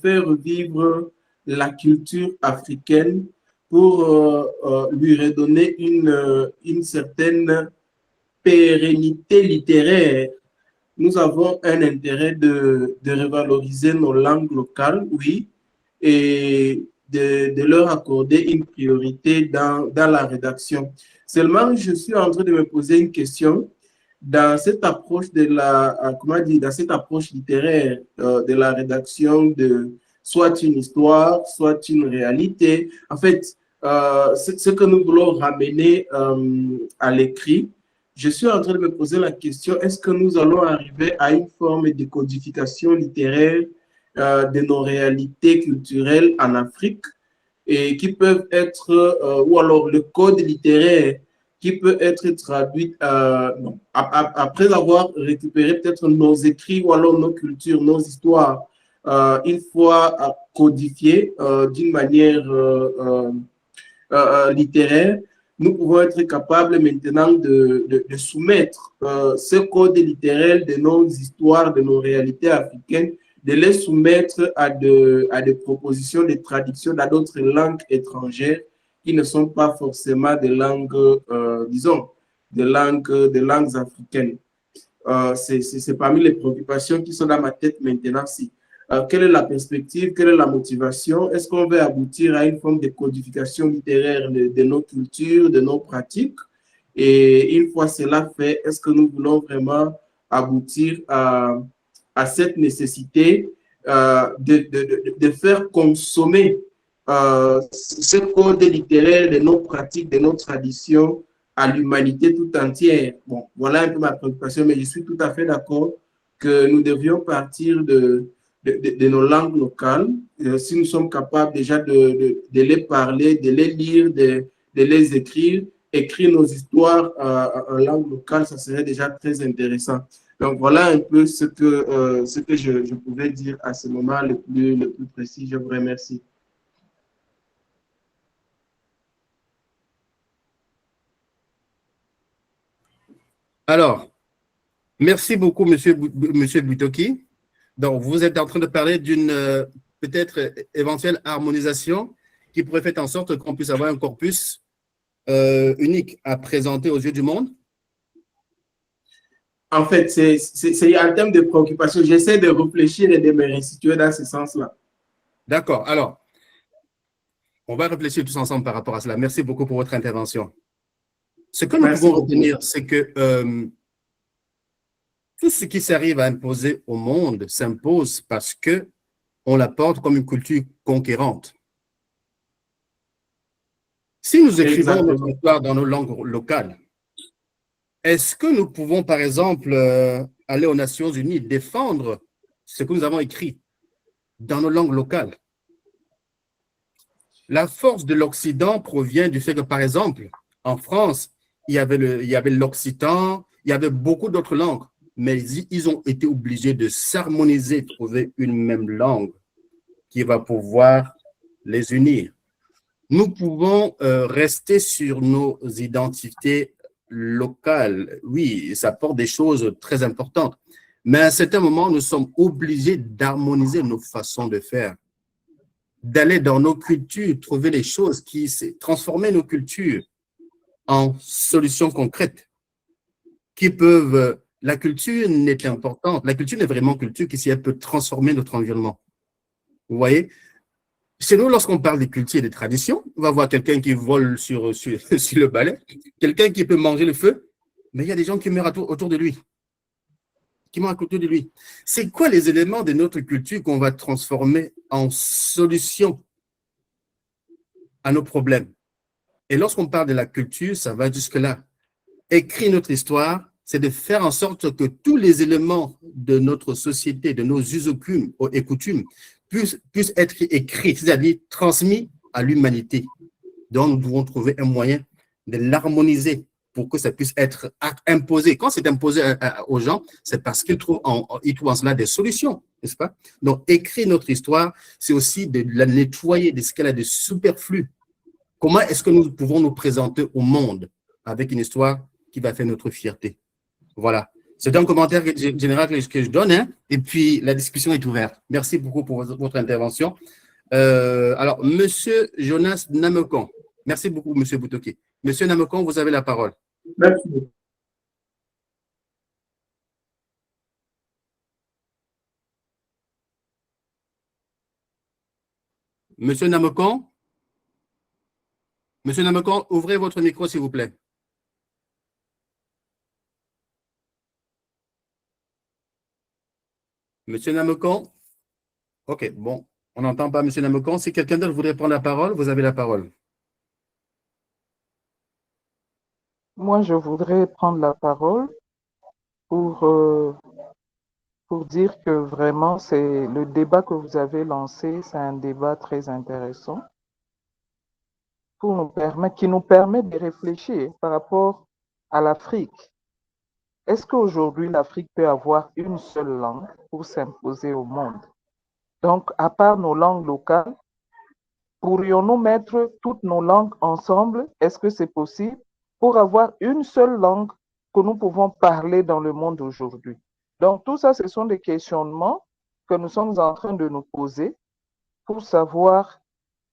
faire vivre la culture africaine, pour lui redonner une certaine pérennité littéraire, nous avons un intérêt de revaloriser nos langues locales, oui, et de leur accorder une priorité dans la rédaction. Seulement, je suis en train de me poser une question dans cette approche dans cette approche littéraire de la rédaction de soit une histoire, soit une réalité. En fait, ce que nous voulons ramener à l'écrit, je suis en train de me poser la question, est-ce que nous allons arriver à une forme de codification littéraire de nos réalités culturelles en Afrique et qui peuvent être, ou alors le code littéraire qui peut être traduit après avoir récupéré peut-être nos écrits ou alors nos cultures, nos histoires, une fois codifiées d'une manière littéraire, nous pouvons être capables maintenant de soumettre ce code littéraire de nos histoires, de nos réalités africaines, de les soumettre à des propositions de traduction dans d'autres langues étrangères qui ne sont pas forcément des langues, disons, des langues africaines. C'est parmi les préoccupations qui sont dans ma tête maintenant. Quelle est la perspective, quelle est la motivation? Est-ce qu'on veut aboutir à une forme de codification littéraire de nos cultures, de nos pratiques? Et une fois cela fait, est-ce que nous voulons vraiment aboutir à cette nécessité de faire consommer ce code littéraire de nos pratiques, de nos traditions à l'humanité tout entière? Bon, voilà un peu ma préoccupation, mais je suis tout à fait d'accord que nous devions partir de nos langues locales, si nous sommes capables déjà de les parler, de les lire, de les écrire nos histoires en langue locale, ça serait déjà très intéressant. Donc voilà un peu ce que je pouvais dire à ce moment le plus précis. Je vous remercie. Alors, merci beaucoup, Monsieur Butoki. Donc, vous êtes en train de parler d'une peut-être éventuelle harmonisation qui pourrait faire en sorte qu'on puisse avoir un corpus unique à présenter aux yeux du monde. En fait, c'est un thème de préoccupation. J'essaie de réfléchir et de me restituer dans ce sens-là. D'accord. Alors, on va réfléchir tous ensemble par rapport à cela. Merci beaucoup pour votre intervention. Ce que nous pouvons retenir, c'est que tout ce qui s'arrive à imposer au monde s'impose parce qu'on l'apporte comme une culture conquérante. Si nous écrivons notre histoire dans nos langues locales, est-ce que nous pouvons, par exemple, aller aux Nations Unies, défendre ce que nous avons écrit dans nos langues locales? La force de l'Occident provient du fait que, par exemple, en France, il y avait l'occitan, il y avait beaucoup d'autres langues, mais ils ont été obligés de s'harmoniser, trouver une même langue qui va pouvoir les unir. Nous pouvons rester sur nos identités locale, oui, ça apporte des choses très importantes. Mais à un certain moment, nous sommes obligés d'harmoniser nos façons de faire, d'aller dans nos cultures, trouver les choses qui transformer nos cultures en solutions concrètes qui peuvent. La culture n'est importante. La culture n'est vraiment culture que si elle peut transformer notre environnement. Vous voyez? Chez nous, lorsqu'on parle de culture et de tradition, on va voir quelqu'un qui vole sur le balai, quelqu'un qui peut manger le feu, mais il y a des gens qui meurent autour de lui, qui meurent à côté de lui. C'est quoi les éléments de notre culture qu'on va transformer en solution à nos problèmes? Et lorsqu'on parle de la culture, ça va jusque-là. Écrire notre histoire, c'est de faire en sorte que tous les éléments de notre société, de nos us et coutumes, puissent être écrits, c'est-à-dire transmis à l'humanité. Donc, nous devons trouver un moyen de l'harmoniser pour que ça puisse être imposé. Quand c'est imposé aux gens, c'est parce qu'ils trouvent en cela des solutions, n'est-ce pas? Donc, écrire notre histoire, c'est aussi de la nettoyer de ce qu'elle a de superflu. Comment est-ce que nous pouvons nous présenter au monde avec une histoire qui va faire notre fierté? Voilà. C'est un commentaire général que je donne, hein, et puis la discussion est ouverte. Merci beaucoup pour votre intervention. Alors, Monsieur Jonas Namekon. Merci beaucoup, Monsieur Boutoké. Monsieur Namekon, vous avez la parole. Merci. Monsieur Namekon? Monsieur Namekon, ouvrez votre micro, s'il vous plaît. Monsieur Namekon? OK, bon, on n'entend pas Monsieur Namekon. Si quelqu'un d'autre voudrait prendre la parole, vous avez la parole. Moi, je voudrais prendre la parole pour dire que vraiment, c'est le débat que vous avez lancé, c'est un débat très intéressant qui nous permet de réfléchir par rapport à l'Afrique. Est-ce qu'aujourd'hui, l'Afrique peut avoir une seule langue pour s'imposer au monde? Donc, à part nos langues locales, pourrions-nous mettre toutes nos langues ensemble? Est-ce que c'est possible pour avoir une seule langue que nous pouvons parler dans le monde aujourd'hui? Donc, tout ça, ce sont des questionnements que nous sommes en train de nous poser pour savoir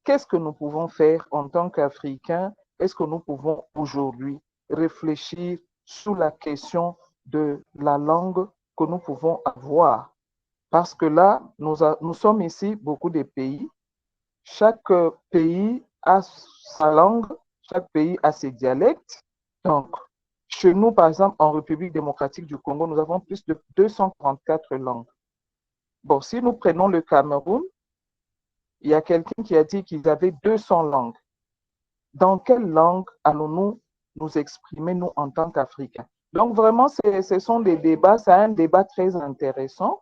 qu'est-ce que nous pouvons faire en tant qu'Africains. Est-ce que nous pouvons aujourd'hui réfléchir sur la question de la langue que nous pouvons avoir? Parce que là, nous sommes ici beaucoup de pays. Chaque pays a sa langue, chaque pays a ses dialectes. Donc, chez nous, par exemple, en République démocratique du Congo, nous avons plus de 234 langues. Bon, si nous prenons le Cameroun, il y a quelqu'un qui a dit qu'ils avaient 200 langues. Dans quelle langue allons-nous nous exprimer, nous, en tant qu'Africains? Donc, vraiment, ce sont des débats, c'est un débat très intéressant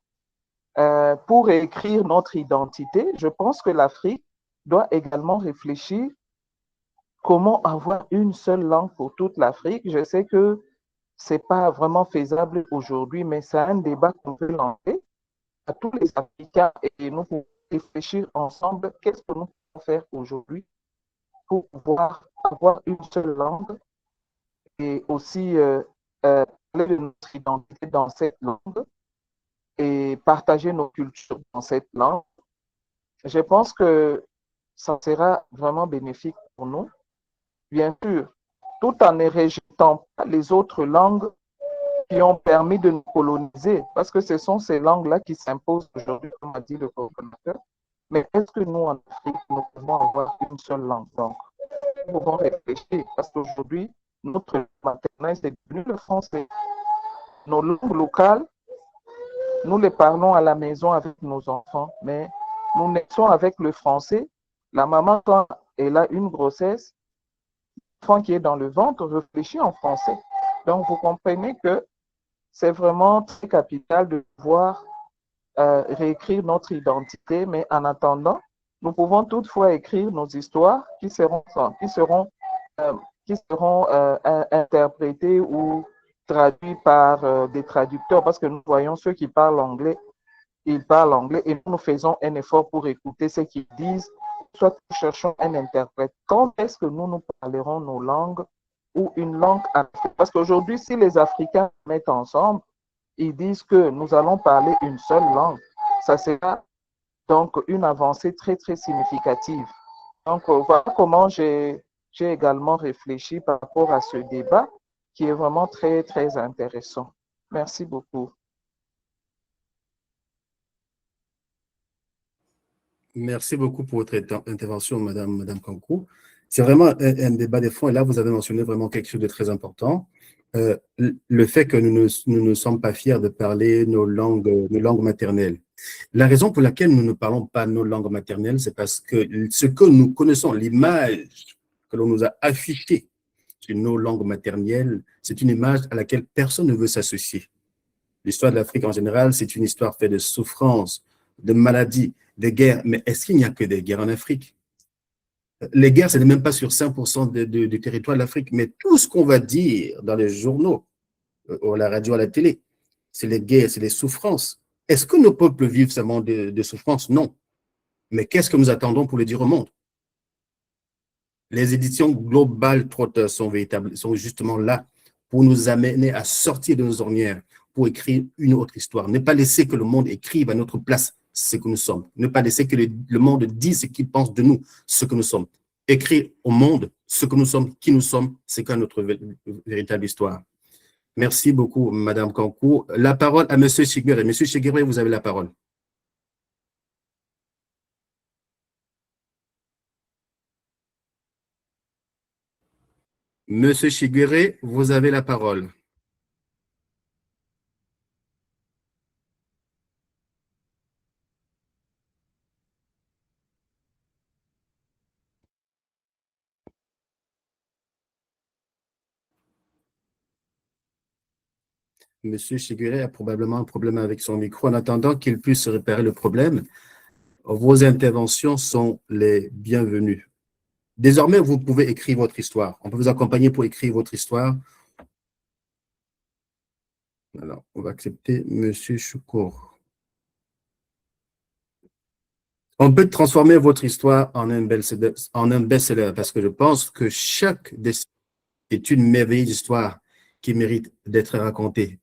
pour écrire notre identité. Je pense que l'Afrique doit également réfléchir comment avoir une seule langue pour toute l'Afrique. Je sais que ce n'est pas vraiment faisable aujourd'hui, mais c'est un débat qu'on peut lancer à tous les Africains et nous pouvons réfléchir ensemble qu'est-ce que nous pouvons faire aujourd'hui pour pouvoir avoir une seule langue et aussi parler de notre identité dans cette langue et partager nos cultures dans cette langue. Je pense que ça sera vraiment bénéfique pour nous, bien sûr, tout en ne rejetant pas les autres langues qui ont permis de nous coloniser, parce que ce sont ces langues-là qui s'imposent aujourd'hui, comme a dit le coordonnateur. Mais est-ce que nous, en Afrique, nous pouvons avoir une seule langue? Donc, nous pouvons réfléchir, parce qu'aujourd'hui, notre langue maternelle, c'est devenu le français. Nos langues locales, nous les parlons à la maison avec nos enfants, mais nous naissons avec le français. La maman, quand elle a une grossesse, l'enfant qui est dans le ventre réfléchit en français. Donc, vous comprenez que c'est vraiment très capital de pouvoir réécrire notre identité, mais en attendant, nous pouvons toutefois écrire nos histoires qui seront interprétées ou traduites par des traducteurs, parce que nous voyons ceux qui parlent anglais, ils parlent anglais et nous faisons un effort pour écouter ce qu'ils disent, soit nous cherchons un interprète. Quand est-ce que nous parlerons nos langues ou une langue africaine. Parce qu'aujourd'hui, si les Africains se mettent ensemble, ils disent que nous allons parler une seule langue, ça sera donc une avancée très, très significative. Donc, voilà comment j'ai également réfléchi par rapport à ce débat qui est vraiment très, très intéressant. Merci beaucoup. Merci beaucoup pour votre intervention, Madame Kankou. C'est vraiment un débat de fond et là, vous avez mentionné vraiment quelque chose de très important. Le fait que nous ne sommes pas fiers de parler nos langues maternelles. La raison pour laquelle nous ne parlons pas nos langues maternelles, c'est parce que ce que nous connaissons, l'image que l'on nous a affichée sur nos langues maternelles, c'est une image à laquelle personne ne veut s'associer. L'histoire de l'Afrique en général, c'est une histoire faite de souffrances, de maladies, de guerres. Mais est-ce qu'il n'y a que des guerres en Afrique? Les guerres, ce n'est même pas sur 5% du territoire de l'Afrique, mais tout ce qu'on va dire dans les journaux, à la radio, à la télé, c'est les guerres, c'est les souffrances. Est-ce que nos peuples vivent seulement de souffrances? Non. Mais qu'est-ce que nous attendons pour le dire au monde? Les éditions Global Trotter sont justement là pour nous amener à sortir de nos ornières, pour écrire une autre histoire. Ne pas laisser que le monde écrive à notre place ce que nous sommes. Ne pas laisser que le monde dise ce qu'il pense de nous, ce que nous sommes. Écrire au monde ce que nous sommes, qui nous sommes, c'est quoi notre véritable histoire. Merci beaucoup, Madame Kankou. La parole à Monsieur Chiguere. Monsieur Chiguere, vous avez la parole. Monsieur Chiguere, vous avez la parole. Monsieur Chiguere a probablement un problème avec son micro. En attendant qu'il puisse réparer le problème, vos interventions sont les bienvenues. Désormais, vous pouvez écrire votre histoire. On peut vous accompagner pour écrire votre histoire. Alors, on va accepter Monsieur Choukour. On peut transformer votre histoire en un best-seller parce que je pense que chaque destin est une merveilleuse histoire qui mérite d'être racontée.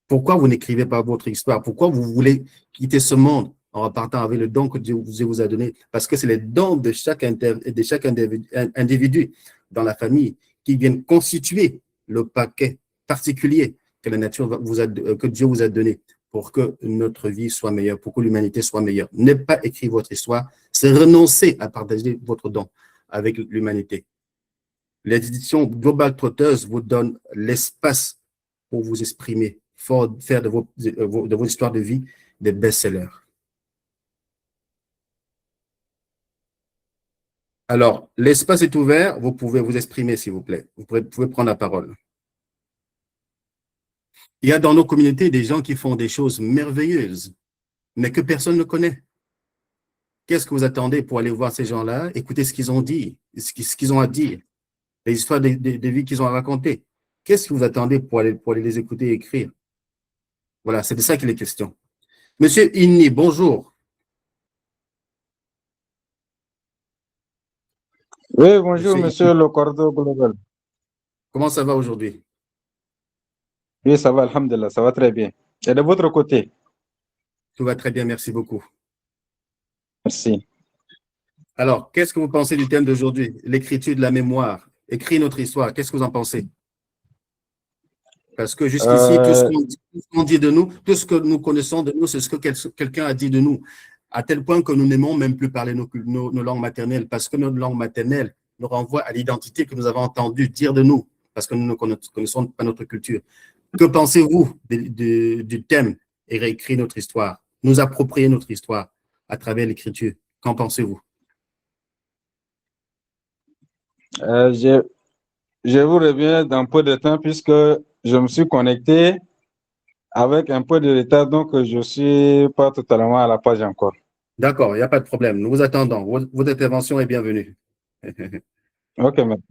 Pourquoi vous n'écrivez pas votre histoire? Pourquoi vous voulez quitter ce monde en repartant avec le don que Dieu vous a donné? Parce que c'est les dons de chaque individu dans la famille qui viennent constituer le paquet particulier que la nature que Dieu vous a donné pour que notre vie soit meilleure, pour que l'humanité soit meilleure. Ne pas écrire votre histoire, c'est renoncer à partager votre don avec l'humanité. Les éditions Global Trotters vous donnent l'espace pour vous exprimer, faire de vos histoires de vie des best-sellers. Alors, l'espace est ouvert, vous pouvez vous exprimer, s'il vous plaît. Vous pouvez prendre la parole. Il y a dans nos communautés des gens qui font des choses merveilleuses, mais que personne ne connaît. Qu'est-ce que vous attendez pour aller voir ces gens-là, écouter ce qu'ils ont dit, ce qu'ils ont à dire, les histoires de vie qu'ils ont à raconter? Qu'est-ce que vous attendez pour aller les écouter et écrire? Voilà, c'est de ça qu'il est question. Monsieur Inni, bonjour. Oui, bonjour, monsieur le Cordo Global. Comment ça va aujourd'hui? Oui, ça va, alhamdulillah, ça va très bien. Et de votre côté? Tout va très bien, merci beaucoup. Merci. Alors, qu'est-ce que vous pensez du thème d'aujourd'hui? L'écriture de la mémoire. Écrire notre histoire, qu'est-ce que vous en pensez? Parce que jusqu'ici, tout ce qu'on dit de nous, tout ce que nous connaissons de nous, c'est ce que quelqu'un a dit de nous, à tel point que nous n'aimons même plus parler nos langues maternelles, parce que notre langue maternelle nous renvoie à l'identité que nous avons entendu dire de nous, parce que nous ne connaissons pas notre culture. Que pensez-vous du thème et réécrire notre histoire, nous approprier notre histoire à travers l'écriture? Qu'en pensez-vous? Je vous reviens dans peu de temps puisque je me suis connecté avec un peu de retard, donc je ne suis pas totalement à la page encore. D'accord, il n'y a pas de problème. Nous vous attendons. Votre intervention est bienvenue. Ok, merci.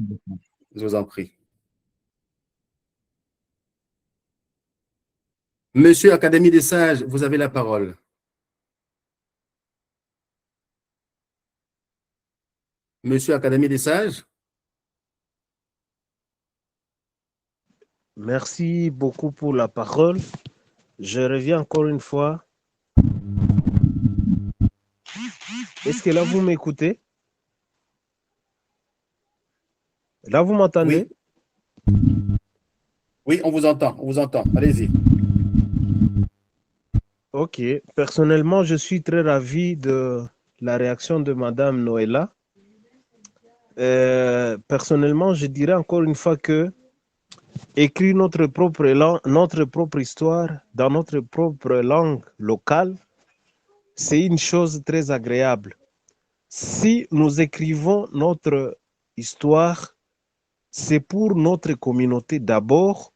Je vous en prie. Monsieur Académie des Sages, vous avez la parole. Monsieur Académie des Sages? Merci beaucoup pour la parole. Je reviens encore une fois. Est-ce que là, vous m'écoutez? Là, vous m'entendez? Oui, on vous entend. Allez-y. Ok. Personnellement, je suis très ravi de la réaction de Madame Noëlla. Personnellement, je dirais encore une fois que écrire notre propre histoire dans notre propre langue locale, c'est une chose très agréable. Si nous écrivons notre histoire, c'est pour notre communauté d'abord,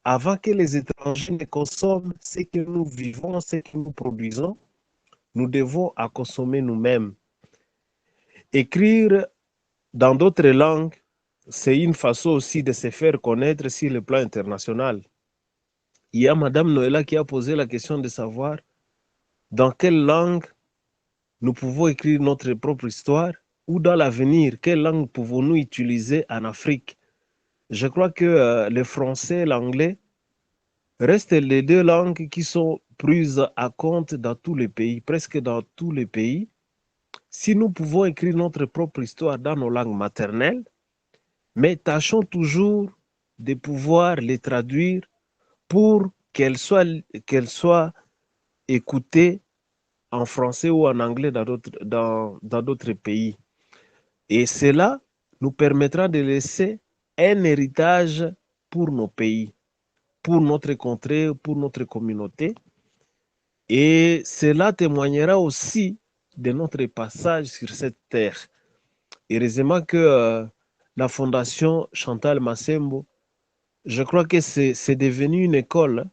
avant que les étrangers ne consomment ce que nous vivons, ce que nous produisons, nous devons à consommer nous-mêmes. Écrire dans d'autres langues, c'est une façon aussi de se faire connaître sur le plan international. Il y a Madame Noëlla qui a posé la question de savoir dans quelle langue nous pouvons écrire notre propre histoire ou dans l'avenir, quelle langue pouvons-nous utiliser en Afrique. Je crois que le français et l'anglais restent les deux langues qui sont prises à compte dans tous les pays, presque dans tous les pays. Si nous pouvons écrire notre propre histoire dans nos langues maternelles, mais tâchons toujours de pouvoir les traduire pour qu'elles soient écoutées en français ou en anglais dans d'autres pays. Et cela nous permettra de laisser un héritage pour nos pays, pour notre contrée, pour notre communauté. Et cela témoignera aussi de notre passage sur cette terre. Heureusement que la Fondation Chantal Massembo, je crois que c'est devenu une école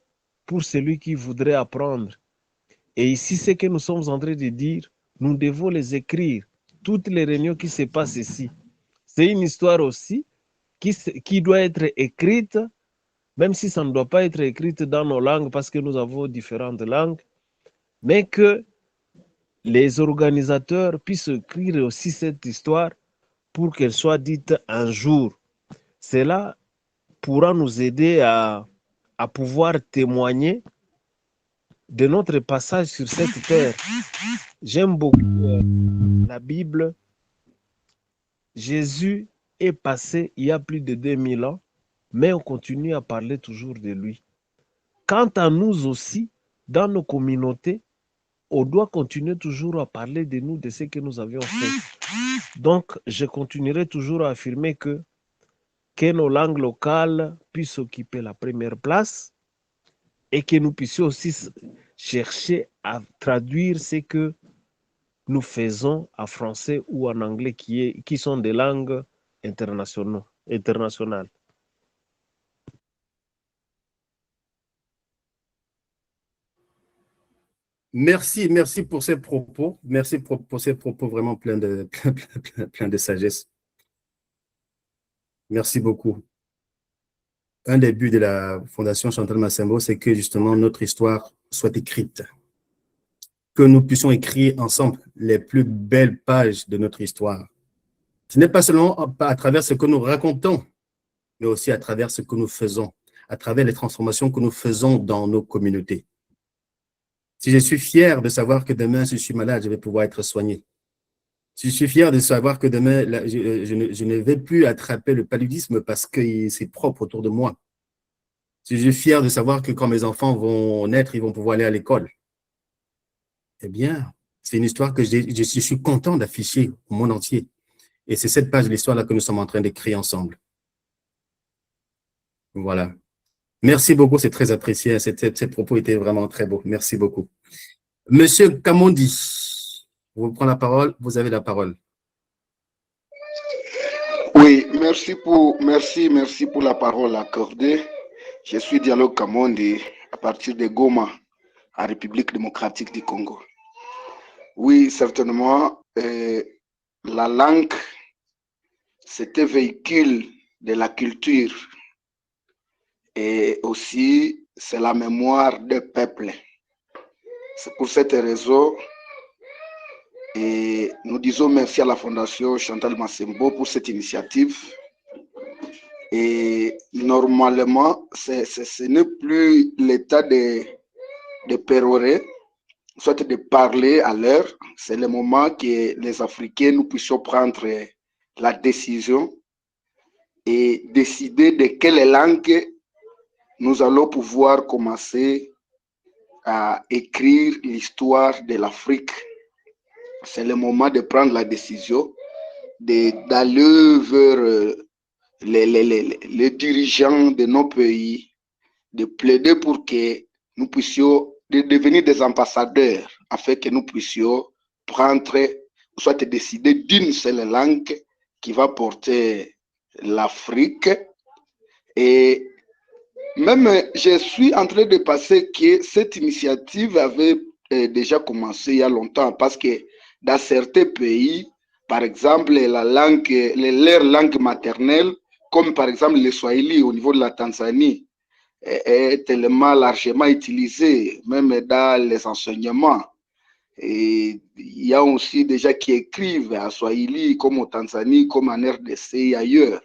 pour celui qui voudrait apprendre. Et ici, ce que nous sommes en train de dire, nous devons les écrire. Toutes les réunions qui se passent ici. C'est une histoire aussi qui doit être écrite, même si ça ne doit pas être écrite dans nos langues parce que nous avons différentes langues, mais que les organisateurs puissent écrire aussi cette histoire pour qu'elle soit dite un jour. Cela pourra nous aider à pouvoir témoigner de notre passage sur cette terre. J'aime beaucoup la Bible. Jésus est passé il y a plus de 2000 ans, mais on continue à parler toujours de lui. Quant à nous aussi, dans nos communautés, on doit continuer toujours à parler de nous, de ce que nous avions fait. Donc, je continuerai toujours à affirmer que nos langues locales puissent occuper la première place et que nous puissions aussi chercher à traduire ce que nous faisons en français ou en anglais qui sont des langues internationales. Merci pour ces propos. Merci pour ces propos vraiment plein de sagesse. Merci beaucoup. Un des buts de la Fondation Chantal Massembo, c'est que justement notre histoire soit écrite. Que nous puissions écrire ensemble les plus belles pages de notre histoire. Ce n'est pas seulement à travers ce que nous racontons, mais aussi à travers ce que nous faisons, à travers les transformations que nous faisons dans nos communautés. Si je suis fier de savoir que demain, si je suis malade, je vais pouvoir être soigné. Si je suis fier de savoir que demain, je ne vais plus attraper le paludisme parce que c'est propre autour de moi. Si je suis fier de savoir que quand mes enfants vont naître, ils vont pouvoir aller à l'école. Eh bien, c'est une histoire que je suis content d'afficher au monde entier. Et c'est cette page de l'histoire-là que nous sommes en train d'écrire ensemble. Voilà. Merci beaucoup, c'est très apprécié. Ces propos étaient vraiment très beaux. Merci beaucoup. Monsieur Kamondi, vous prenez la parole, vous avez la parole. Oui, merci pour la parole accordée. Je suis Dialogue Kamondi à partir de Goma, en République démocratique du Congo. Oui, certainement, la langue, c'est un véhicule de la culture et aussi c'est la mémoire des peuples. C'est pour cette raison et nous disons merci à la Fondation Chantal Massembo pour cette initiative Et normalement, ce n'est plus l'état de pérorer, soit de parler à l'heure. C'est le moment que les Africains, nous puissions prendre la décision et décider de quelle langue nous allons pouvoir commencer à écrire l'histoire de l'Afrique. C'est le moment de prendre la décision, d'aller vers les dirigeants de nos pays, de plaider pour que nous puissions devenir des ambassadeurs, afin que nous puissions prendre, soit décider d'une seule langue qui va porter l'Afrique. Et même, je suis en train de penser que cette initiative avait déjà commencé il y a longtemps, parce que dans certains pays, par exemple, leur langue maternelle, comme par exemple le Swahili au niveau de la Tanzanie, est tellement largement utilisée, même dans les enseignements. Et il y a aussi des gens qui écrivent en Swahili, comme au Tanzanie, comme en RDC et ailleurs.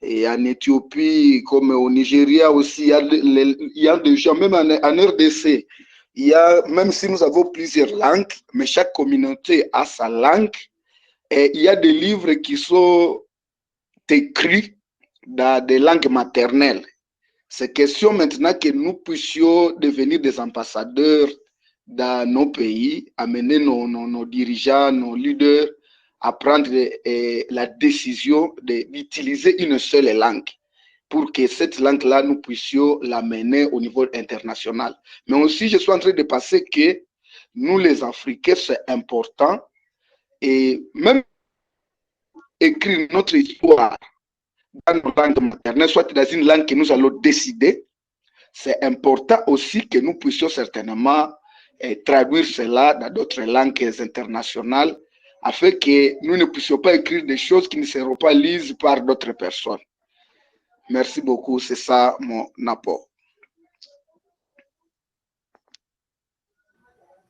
Et en Éthiopie, comme au Nigeria aussi, il y a des gens, même en RDC, il y a, même si nous avons plusieurs langues, mais chaque communauté a sa langue. Et il y a des livres qui sont écrits dans des langues maternelles. C'est question maintenant que nous puissions devenir des ambassadeurs dans nos pays, amener nos dirigeants, nos leaders à prendre la décision d'utiliser une seule langue pour que cette langue-là, nous puissions l'amener au niveau international. Mais aussi, je suis en train de penser que nous, les Africains, c'est important, et même écrire notre histoire dans nos langues maternelles, soit dans une langue que nous allons décider, c'est important aussi que nous puissions certainement traduire cela dans d'autres langues internationales, afin que nous ne puissions pas écrire des choses qui ne seront pas lises par d'autres personnes. Merci beaucoup, c'est ça mon apport.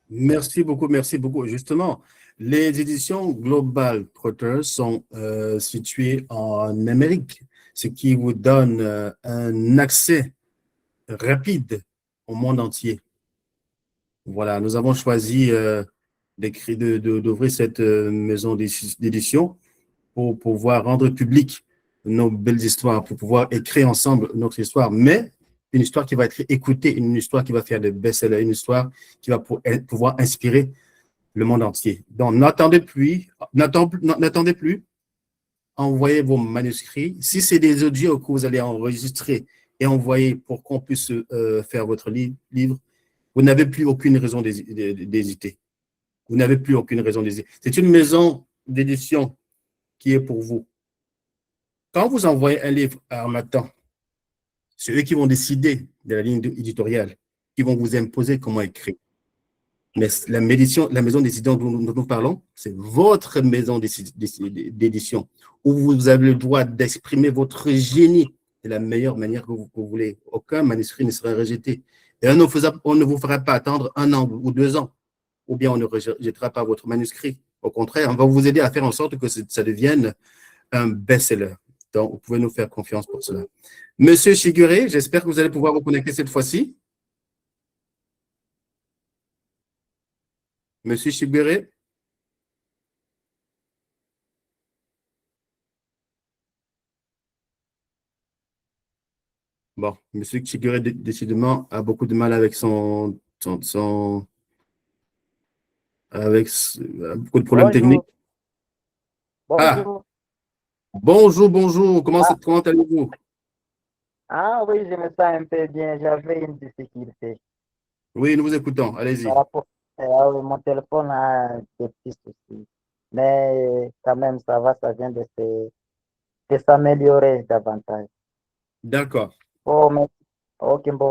Merci beaucoup, merci beaucoup. Justement, les éditions Global Trotter sont situées en Amérique, ce qui vous donne un accès rapide au monde entier. Voilà, nous avons choisi d'ouvrir cette maison d'édition pour pouvoir rendre public nos belles histoires, pour pouvoir écrire ensemble notre histoire, mais une histoire qui va être écoutée, une histoire qui va faire des best-sellers, une histoire qui va pouvoir inspirer le monde entier. Donc, n'attendez plus, envoyez vos manuscrits. Si c'est des audios que vous allez enregistrer et envoyer pour qu'on puisse faire votre livre, vous n'avez plus aucune raison d'hésiter. Vous n'avez plus aucune raison d'hésiter. C'est une maison d'édition qui est pour vous. Quand vous envoyez un livre à Harmattan, c'est eux qui vont décider de la ligne éditoriale, qui vont vous imposer comment écrire. Mais la maison d'édition dont nous parlons, c'est votre maison d'édition, où vous avez le droit d'exprimer votre génie de la meilleure manière que vous voulez. Aucun manuscrit ne sera rejeté. Et on ne vous fera pas attendre 1 an ou 2 ans, ou bien on ne rejettera pas votre manuscrit. Au contraire, on va vous aider à faire en sorte que ça devienne un best-seller. Donc, vous pouvez nous faire confiance pour cela. Monsieur Chiguré, j'espère que vous allez pouvoir vous connecter cette fois-ci. Monsieur Chiguré. Bon, Monsieur Chiguré, décidément, a beaucoup de mal avec avec beaucoup de problèmes techniques. Bonjour. Bonjour. Comment allez-vous? Ah oui, je me sens un peu bien. J'avais une difficulté. Oui, nous vous écoutons. Allez-y. Mon téléphone a des petits soucis. Mais quand même, ça va, ça vient de s'améliorer davantage. D'accord. Oh, mais ok, bon.